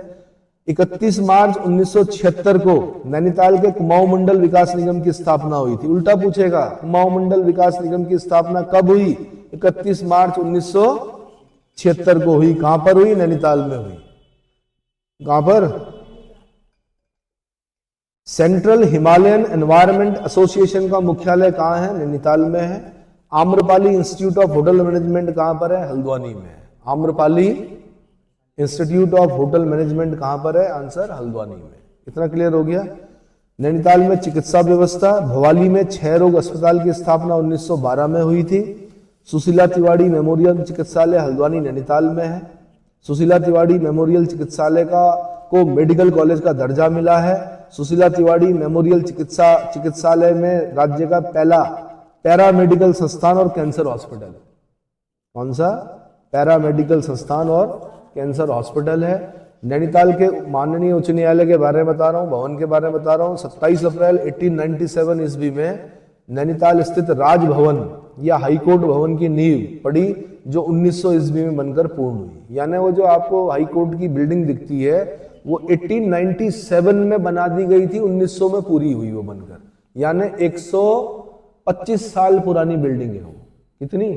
31 मार्च 1976 को नैनीताल के कुमाऊं मंडल विकास निगम की स्थापना हुई थी। उल्टा पूछेगा, कुमाऊं मंडल विकास निगम की स्थापना कब हुई? 31 मार्च 1976 को हुई। कहां पर हुई? नैनीताल में हुई। कहां पर? सेंट्रल हिमालयन एनवायरमेंट एसोसिएशन का मुख्यालय कहां है? नैनीताल में है। Amrapali institute of hotel management कहां पर है? हल्द्वानी में है। Amrapali institute of hotel management कहां पर है? आंसर हल्द्वानी में। इतना क्लियर हो गया। नैनीताल में चिकित्सा व्यवस्था, भोवाली में क्षय रोग अस्पताल की स्थापना 1912 में हुई थी। सुशीला तिवारी मेमोरियल चिकित्सालय हल्द्वानी नैनीताल में है। सुशीला तिवारी मेमोरियल चिकित्सालय को मेडिकल कॉलेज का दर्जा मिला है। सुशीला तिवारी मेमोरियल चिकित्सालय में राज्य का पहला पैरामेडिकल संस्थान और कैंसर हॉस्पिटल। कौन सा? पैरामेडिकल संस्थान और कैंसर हॉस्पिटल है। नैनीताल के माननीय उच्च न्यायालय के बारे में बता रहा हूं, भवन के बारे में बता रहा हूं। 27 अप्रैल 1897 ईस्वी में नैनीताल स्थित राजभवन या हाईकोर्ट भवन की नींव पड़ी जो 1900 ईस्वी में बनकर पूर्ण हुई। यानी वो जो आपको हाईकोर्ट की बिल्डिंग दिखती है वो 1897 में बना दी गई थी, 1900 में पूरी हुई वो बनकर। यानी 125 साल पुरानी बिल्डिंग है वो। कितनी?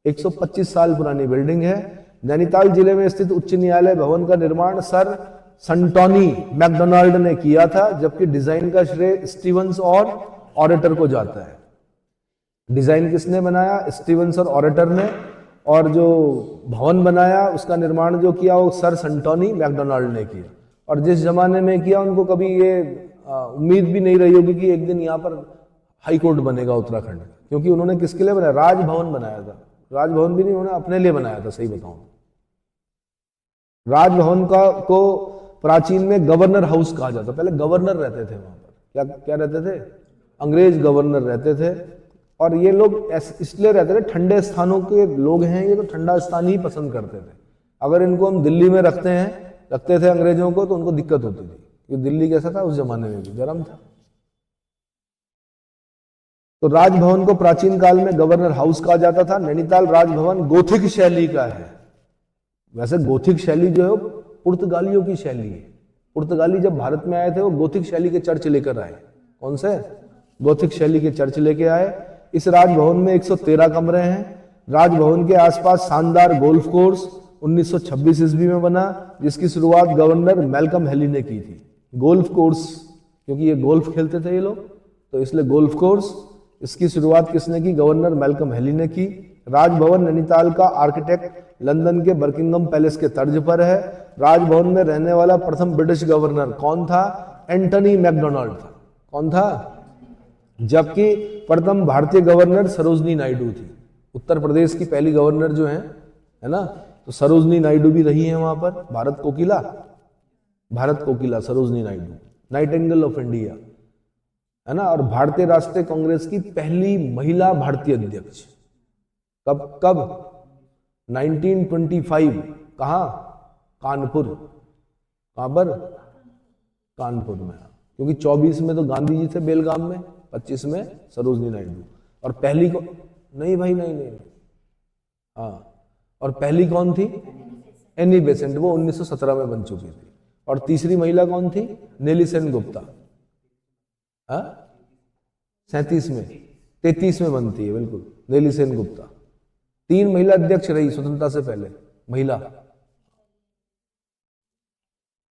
125 साल पुरानी बिल्डिंग है। नैनीताल जिले में स्थित उच्च न्यायालय भवन का निर्माण सर संटोनी मैकडोनाल्ड ने किया था, जबकि डिजाइन का श्रेय स्टीवंस और ऑरेटर को जाता है। डिजाइन किसने बनाया? स्टीवंस और ऑरेटर ने। और जो भवन बनाया उसका निर्माण जो किया वो सर संटोनी मैकडोनाल्ड ने किया। और जिस जमाने में किया उनको कभी ये उम्मीद भी नहीं रही होगी कि एक दिन यहाँ पर हाई कोर्ट बनेगा उत्तराखंड, क्योंकि उन्होंने किसके लिए बनाया? राजभवन बनाया था। राजभवन भी नहीं, उन्होंने अपने लिए बनाया था, सही बताऊं। राजभवन को प्राचीन में गवर्नर हाउस कहा जाता। पहले गवर्नर रहते थे वहां पर। क्या क्या रहते थे? अंग्रेज गवर्नर रहते थे। और ये लोग इसलिए रहते थे, ठंडे स्थानों के लोग हैं ये, तो ठंडा स्थान ही पसंद करते थे। अगर इनको हम दिल्ली में रखते थे अंग्रेजों को, तो उनको दिक्कत होती थी। ये दिल्ली कैसा था उस जमाने में? भी गर्म था। तो राजभवन को प्राचीन काल में गवर्नर हाउस कहा जाता था। नैनीताल राजभवन गोथिक शैली का है। वैसे गोथिक शैली जो है वो पुर्तगालियों की शैली है। पुर्तगाली जब भारत में आए थे वो गोथिक शैली के चर्च लेकर आए। कौन से? गोथिक शैली के चर्च लेके आए। इस राजभवन में 113 कमरे हैं। राजभवन के आसपास शानदार गोल्फ कोर्स 1926 ईस्वी में बना, जिसकी शुरुआत गवर्नर मैल्कम हेली ने की थी। गोल्फ कोर्स, क्योंकि ये गोल्फ खेलते थे ये लोग, तो इसलिए गोल्फ कोर्स, इसकी शुरुआत किसने की? गवर्नर मैल्कम हेली ने की। राजभवन नैनीताल का आर्किटेक्ट लंदन के बर्किंघम पैलेस के तर्ज पर है। राजभवन में रहने वाला प्रथम ब्रिटिश गवर्नर कौन था? एंटनी मैकडोनाल्ड था। कौन था? जबकि प्रथम भारतीय गवर्नर सरोजनी नायडू थी। उत्तर प्रदेश की पहली गवर्नर जो है ना, तो सरोजनी नायडू भी रही है वहां पर। भारत कोकिला Sarojini Naidu, nightingale of India, है ना। और भारतीय राष्ट्रीय कांग्रेस की पहली महिला भारतीय अध्यक्ष। कब? 1925। कहां? कानपुर। कहां पर? कानपुर में। क्योंकि 24 में तो गांधी जी थे बेलगाम में, 25 में सरोजनी नायडू। और पहली को नहीं भाई, नहीं। हाँ, और पहली कौन थी? एनी बेसेंट, वो 1917 में बन चुकी थी। और तीसरी महिला कौन थी? नेली सेन गुप्ता। 37 में, 33 में बनती है, बिल्कुल, नेली सेन गुप्ता। 3 महिला अध्यक्ष रही स्वतंत्रता से पहले, महिला।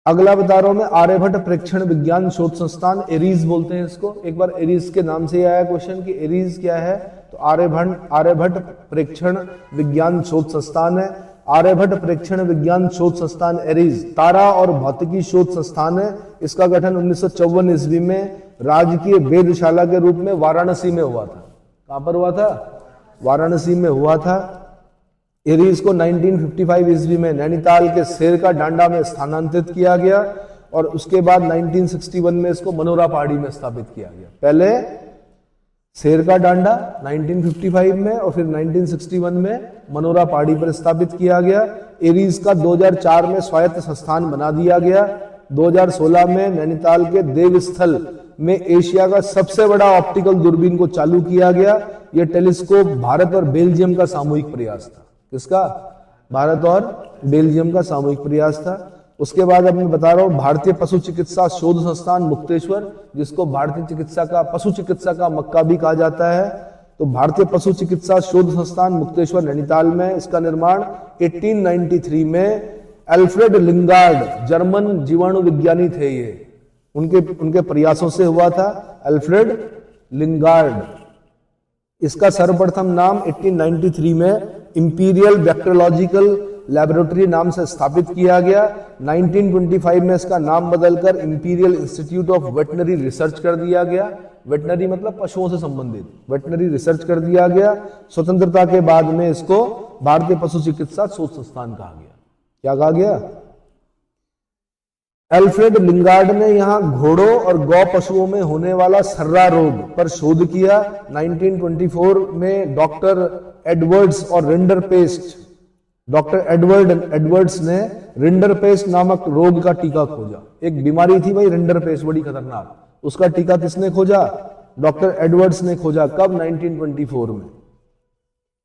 अगला बता रहा हूं मैं, आर्यभट्ट प्रेक्षण विज्ञान शोध संस्थान, एरीज बोलते हैं इसको। एक बार एरीज के नाम से ही आया क्वेश्चन कि एरीज क्या है, तो आर्यभट्ट प्रेक्षण विज्ञान शोध संस्थान है। आर्यभट्ट प्रेक्षण विज्ञान शोध संस्थान एरीज तारा और भौतिकी शोध संस्थान है। इसका गठन 1954 ईस्वी में राजकीय वेधशाला के रूप में वाराणसी में हुआ था। कहां पर हुआ था? वाराणसी में हुआ था। एरीज को 1955 ईस्वी में नैनीताल के शेर का डांडा में स्थानांतरित किया गया और उसके बाद 1961 में इसको मनोरा पहाड़ी में स्थापित किया गया। पहले शेर का डांडा 1955 में और फिर 1961 में मनोरा पहाड़ी पर स्थापित किया गया। एरीज का 2004 में स्वायत्त संस्थान बना दिया गया। 2016 में नैनीताल के देवस्थल में एशिया का सबसे बड़ा ऑप्टिकल दूरबीन को चालू किया गया। यह टेलीस्कोप भारत और बेल्जियम का सामूहिक प्रयास था। किसका? भारत और बेल्जियम का सामूहिक प्रयास था। उसके बाद अब मैं बता रहा हूं, भारतीय पशु चिकित्सा शोध संस्थान मुक्तेश्वर, जिसको भारतीय पशु चिकित्सा का मक्का भी कहा जाता है। तो भारतीय पशु चिकित्सा शोध संस्थान मुक्तेश्वर नैनीताल में, इसका निर्माण 1893 में अल्फ्रेड लिंगार्ड, जर्मन जीवाणु विज्ञानी थे ये, उनके प्रयासों से हुआ था। अल्फ्रेड लिंगार्ड, इसका सर्वप्रथम नाम 1893 में इंपीरियल बैक्टीरियोलॉजिकल लैबोरेटरी नाम से स्थापित किया गया। 1925 में इसका नाम बदलकर imperial institute of veterinary research कर दिया गया। वेटनरी मतलब पशुओं से संबंधित, वेटनरी रिसर्च कर दिया गया। स्वतंत्रता के बाद में इसको भारतीय पशु चिकित्सा शोध संस्थान कहा गया। क्या कहा गया? अल्फ्रेड लिंगार्ड ने यहां घोड़ों और गौ पशुओं में होने वाला सर्रा रोग पर शोध किया। 1924 में डॉक्टर एडवर्ड्स और रिंडरपेस्ट, डॉक्टर एडवर्ड्स ने रिंडरपेस्ट नामक रोग का टीका खोजा। एक बीमारी थी भाई रिंडरपेस्ट, बड़ी खतरनाक, उसका टीका किसने खोजा? डॉक्टर एडवर्ड्स ने खोजा। कब? 1924 में।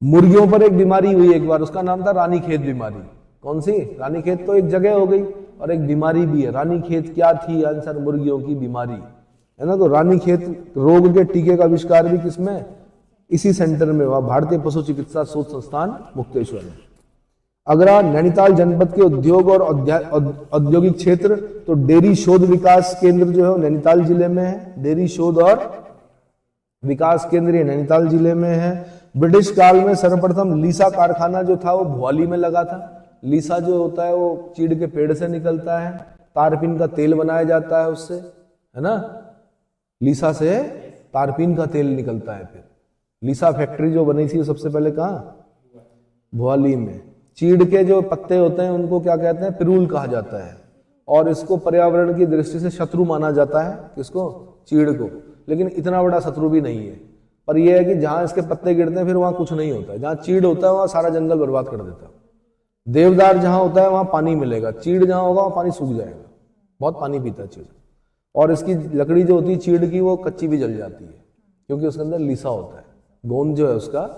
मुर्गियों पर एक बीमारी हुई एक बार, उसका नाम था रानीखेत बीमारी। कौन सी? रानीखेत तो एक जगह हो गई और एक बीमारी भी है। रानीखेत क्या थी? आंसर मुर्गियों की बीमारी है ना। तो रानीखेत रोग के टीके का आविष्कार भी किसमें? इसी सेंटर में हुआ, भारतीय पशु चिकित्सा शोध संस्थान मुक्तेश्वर में। अगरा नैनीताल जनपद के उद्योग और औद्योगिक क्षेत्र, तो डेयरी शोध विकास केंद्र जो है नैनीताल जिले में है। डेयरी शोध और विकास केंद्र नैनीताल जिले में है। ब्रिटिश काल में सर्वप्रथम लीसा कारखाना जो था वो भुआली में लगा था। लीसा जो होता है वो चीड़ के पेड़ से निकलता है, तारपीन का तेल बनाया जाता है उससे, है ना। लीसा से तारपीन का तेल निकलता है। फिर लीसा फैक्ट्री जो बनी थी सबसे पहले कहाँ? भुआली में। चीड़ के जो पत्ते होते हैं उनको क्या कहते हैं? पिरूल कहा जाता है, और इसको पर्यावरण की दृष्टि से शत्रु माना जाता है। किसको? चीड़ को। लेकिन इतना बड़ा शत्रु भी नहीं है, पर यह है कि जहां इसके पत्ते गिरते हैं फिर वहां कुछ नहीं होता है। जहां चीड़ होता है वहां सारा जंगल बर्बाद कर देता है। देवदार जहां होता है वहां पानी मिलेगा, चीड़ जहां होगा वहां पानी सूख जाएगा। बहुत पानी पीता है चीड़, और इसकी लकड़ी जो होती है चीड़ की वो कच्ची भी जल जाती है, क्योंकि उसके अंदर लीसा होता है, गोंद जो है उसका,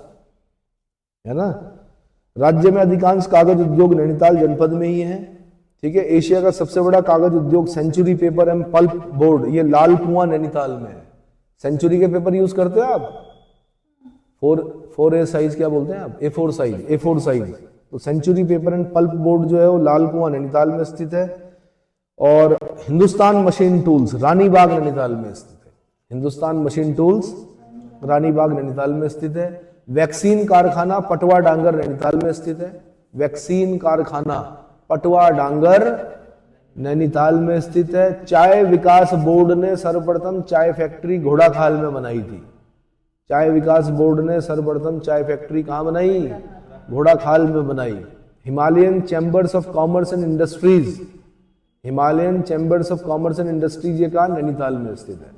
है ना। राज्य में अधिकांश कागज उद्योग नैनीताल जनपद में ही है। ठीक है। एशिया का सबसे बड़ा कागज उद्योग century paper and pulp board, ये लाल कुआं नैनीताल में है। सेंचुरी के पेपर यूज करते हो आप? 4A साइज क्या बोलते हैं आप? A4 size. तो century paper and pulp board जो है वो लाल कुआं नैनीताल में स्थित है। और हिंदुस्तान मशीन टूल्स रानीबाग नैनीताल में स्थित है। हिंदुस्तान मशीन टूल्स रानीबाग नैनीताल में स्थित है। वैक्सीन कारखाना पटवा डांगर नैनीताल में स्थित है। वैक्सीन कारखाना पटवा डांगर नैनीताल में स्थित है। चाय विकास बोर्ड ने सर्वप्रथम चाय फैक्ट्री घोड़ाखाल में बनाई थी। चाय विकास बोर्ड ने सर्वप्रथम चाय फैक्ट्री कहां बनाई? घोड़ाखाल में बनाई। Himalayan chambers of commerce and industries, Himalayan chambers of commerce and industries ये कहां? नैनीताल में स्थित है।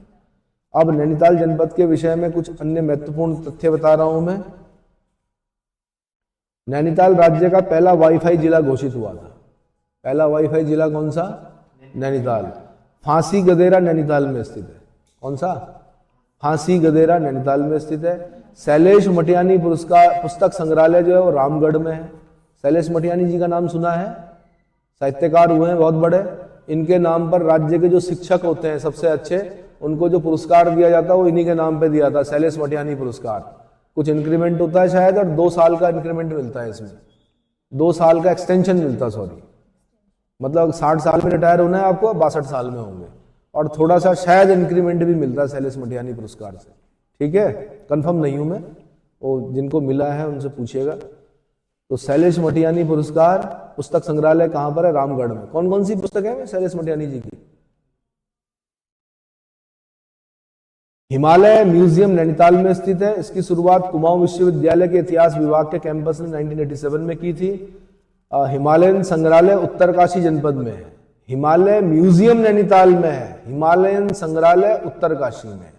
अब नैनीताल जनपद के विषय में कुछ अन्य महत्वपूर्ण तथ्य बता रहा हूं मैं। नैनीताल राज्य का पहला वाईफाई जिला घोषित हुआ था। पहला वाईफाई जिला कौन सा? नैनीताल। फांसी गदेरा नैनीताल में स्थित है। कौन सा? फांसी गदेरा नैनीताल में स्थित है। शैलेश मटियानी पुरस्कार पुस्तक संग्रहालय जो है वो रामगढ़ में है। शैलेश मटियानी जी का नाम सुना है? साहित्यकार हुए हैं बहुत बड़े। इनके नाम पर राज्य के जो शिक्षक होते हैं सबसे अच्छे, उनको जो पुरस्कार दिया जाता है वो इन्हीं के नाम पे दिया था, शैलेश मटियानी पुरस्कार। कुछ इंक्रीमेंट होता है शायद, और 2 साल का इंक्रीमेंट मिलता है इसमें, 2 साल का एक्सटेंशन मिलता, सॉरी, मतलब 60 साल में रिटायर होना है आपको, 62 साल में होंगे, और थोड़ा सा शायद इंक्रीमेंट भी मिलता है शैलेश मटियानी पुरस्कार से। ठीक है, कंफर्म नहीं हूं मैं, वो जिनको मिला है उनसे पूछिएगा। तो शैलेश मटियानी पुरस्कार पुस्तक संग्रहालय कहां पर है? रामगढ़ में। कौन कौन सी पुस्तक है शैलेश मटियानी जी की? हिमालय म्यूजियम नैनीताल में स्थित है। इसकी शुरुआत कुमाऊं विश्वविद्यालय के इतिहास विभाग के कैंपस ने 1987 में की थी। हिमालयन संग्रहालय उत्तरकाशी जनपद में है। हिमालय म्यूजियम नैनीताल में है, हिमालयन संग्रहालय उत्तरकाशी में।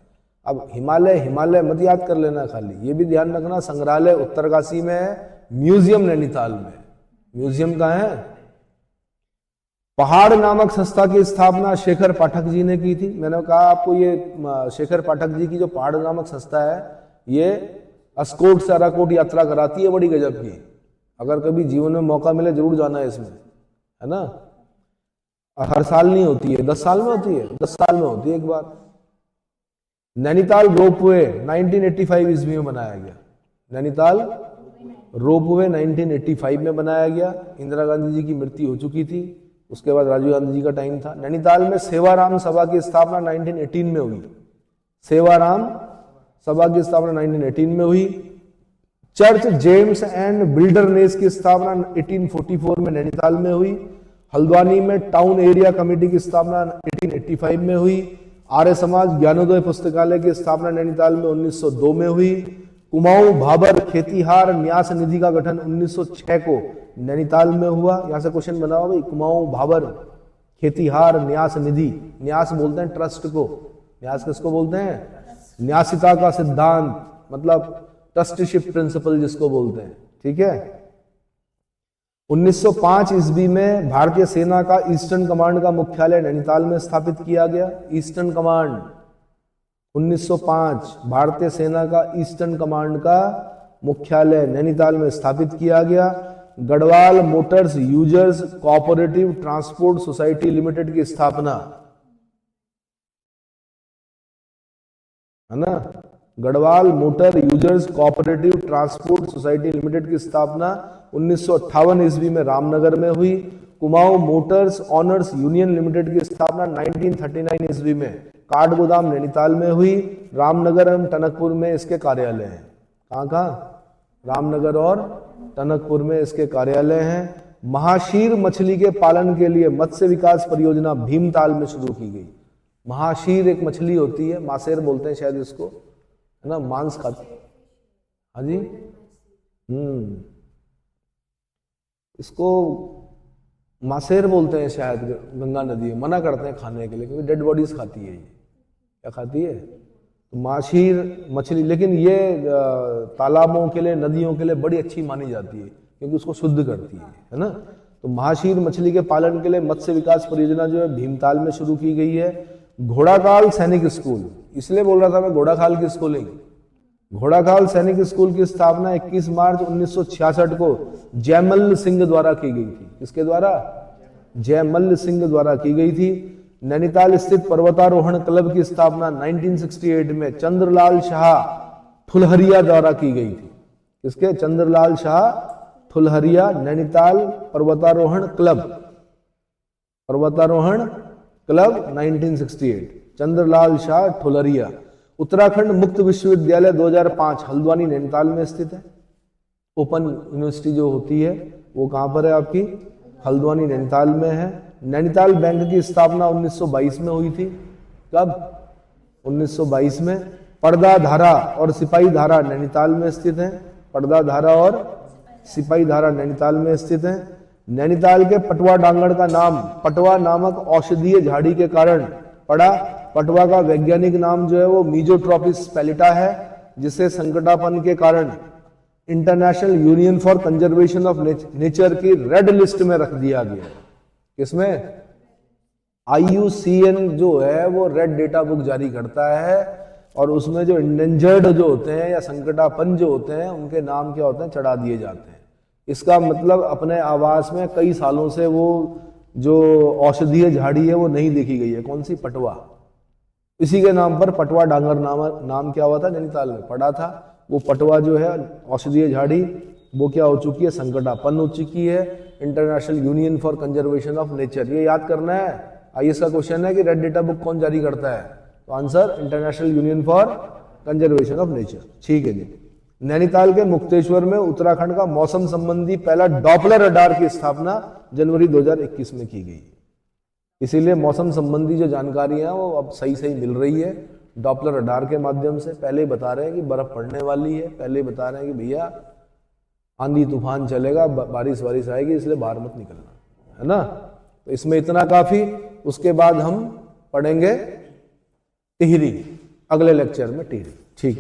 अब हिमालय हिमालय मत याद कर लेना खाली, ये भी ध्यान रखना, संग्रहालय उत्तरकाशी में है, म्यूजियम नैनीताल में। म्यूजियम कहाँ है? पहाड़ नामक संस्था की स्थापना शेखर पाठक जी ने की थी। मैंने कहा आपको, ये शेखर पाठक जी की जो पहाड़ नामक संस्था है, ये अस्कोट से अराकोट यात्रा कराती है, बड़ी गजब की। अगर कभी जीवन में मौका मिले जरूर जाना है इसमें, है ना। हर साल नहीं होती है, 10 साल में होती है, 10 साल में होती है एक बार। नैनीताल रोपवे 1985 ईस्वी में बनाया गया। नैनीताल रोपवे 1985 में बनाया गया। इंदिरा गांधी जी की मृत्यु हो चुकी थी, उसके बाद राजीव गांधी जी का टाइम था। नैनीताल में सेवाराम सभा की स्थापना 1918 में हुई। सेवाराम सभा की स्थापना 1918 में हुई। चर्च जेम्स एंड बिल्डरनेस की स्थापना 1844 में नैनीताल में हुई। हल्द्वानी में टाउन एरिया कमेटी की स्थापना 1885 में हुई। आर्य समाज ज्ञानोदय पुस्तकालय की स्थापना नैनीताल में 1902 में हुई। कुमाऊं भाबर खेतीहार न्यास निधि का गठन 1906 को नैनीताल में हुआ। यहां से क्वेश्चन बना हुआ भाई, कुमाऊं भाबर खेतीहार न्यास निधि, न्यास बोलते हैं ट्रस्ट को, न्यास किसको बोलते हैं? न्यासिता का सिद्धांत, मतलब ट्रस्टीशिप प्रिंसिपल जिसको बोलते हैं। ठीक है। 1905 ईस्वी में भारतीय सेना का ईस्टर्न कमांड का मुख्यालय नैनीताल में स्थापित किया गया। ईस्टर्न कमांड 1905 भारतीय सेना का ईस्टर्न कमांड का मुख्यालय नैनीताल में स्थापित किया गया। Garhwal Motors users cooperative transport society limited की स्थापना, है ना, Garhwal motor users cooperative transport society limited की स्थापना 1958 ईस्वी में रामनगर में हुई। Kumaon Motors honours union limited की स्थापना 1939 ईस्वी में काठगोदाम नैनीताल में हुई। रामनगर एवं टनकपुर में इसके कार्यालय हैं। कहाँ कहाँ? रामनगर और टनकपुर में इसके कार्यालय हैं। महाशीर मछली के पालन के लिए मत्स्य विकास परियोजना भीमताल में शुरू की गई। महाशीर एक मछली होती है, मासेर बोलते हैं शायद इसको, है ना, मांस खाती। हाँ जी, इसको मासेर बोलते हैं शायद, गंगा नदी में मना करते हैं खाने के लिए क्योंकि डेड बॉडीज खाती है। ये क्या खाती है? तो माशीर मछली, लेकिन ये तालाबों के लिए, नदियों के लिए बड़ी अच्छी मानी जाती है क्योंकि उसको शुद्ध करती है ना। तो महाशीर मछली के पालन के लिए मत्स्य विकास परियोजना जो है भीमताल में शुरू की गई है। घोड़ाखाल सैनिक स्कूल, इसलिए बोल रहा था मैं घोड़ाखाल की स्कूलिंग। घोड़ाखाल सैनिक स्कूल की स्थापना 21 मार्च 1966 को जयमल्ल सिंह द्वारा की गई थी। किसके द्वारा? जयमल्ल सिंह द्वारा की गई थी। नैनीताल स्थित पर्वतारोहण क्लब की स्थापना 1968 में चंद्रलाल शाह ठुलहरिया द्वारा की गई थी। किसके? चंद्रलाल शाह ठुलहरिया। नैनीताल पर्वतारोहण क्लब, पर्वतारोहण क्लब 1968, चंद्रलाल शाह ठुलहरिया। उत्तराखंड मुक्त विश्वविद्यालय 2005 हल्द्वानी नैनीताल में स्थित है। ओपन यूनिवर्सिटी जो होती है वो कहां पर है आपकी? हल्द्वानी नैनीताल में है। नैनीताल बैंक की स्थापना 1922 में हुई थी। कब? 1922 में। पर्दा धारा और सिपाही धारा नैनीताल में स्थित है। पर्दा धारा और सिपाही धारा नैनीताल में स्थित है। नैनीताल के पटवा डांगड़ का नाम पटवा नामक औषधीय झाड़ी के कारण पड़ा। पटवा का वैज्ञानिक नाम जो है वो मीजोट्रोपिस पैलिटा है, जिसे संकटापन के कारण international union for conservation of nature की रेड लिस्ट में रख दिया गया। किसमें? IUCN जो है वो रेड डेटा बुक जारी करता है और उसमें जो इंडेंजर्ड जो होते हैं या संकटापन्न जो होते हैं उनके नाम क्या होते हैं? चढ़ा दिए जाते हैं। इसका मतलब अपने आवास में कई सालों से वो जो औषधीय झाड़ी है वो नहीं देखी गई है। कौन सी? पटवा। इसी के नाम पर पटवा डांगर नाम क्या हुआ था? नैनीताल में पड़ा था। वो पटवा जो है औषधीय झाड़ी वो क्या हो चुकी है? संकटापन्न हो चुकी है। International union for conservation of nature, ये याद करना है। IAS का क्वेश्चन है कि रेड डेटा बुक कौन जारी करता है? तो answer international union for conservation of nature. ठीक है जी। नैनीताल के मुक्तेश्वर में उत्तराखंड का मौसम संबंधी पहला डॉपलर रडार की स्थापना जनवरी 2021 में की गई। इसीलिए मौसम संबंधी जो जानकारी है वो अब सही सही मिल रही है डॉपलर रडार के माध्यम से। पहले ही बता रहे हैं कि बर्फ पड़ने वाली है, पहले ही बता रहे हैं कि भैया आंधी तूफान चलेगा, बारिश आएगी, इसलिए बाहर मत निकलना, है ना। तो इसमें इतना काफी। उसके बाद हम पढ़ेंगे टिहरी, अगले लेक्चर में टिहरी। ठीक।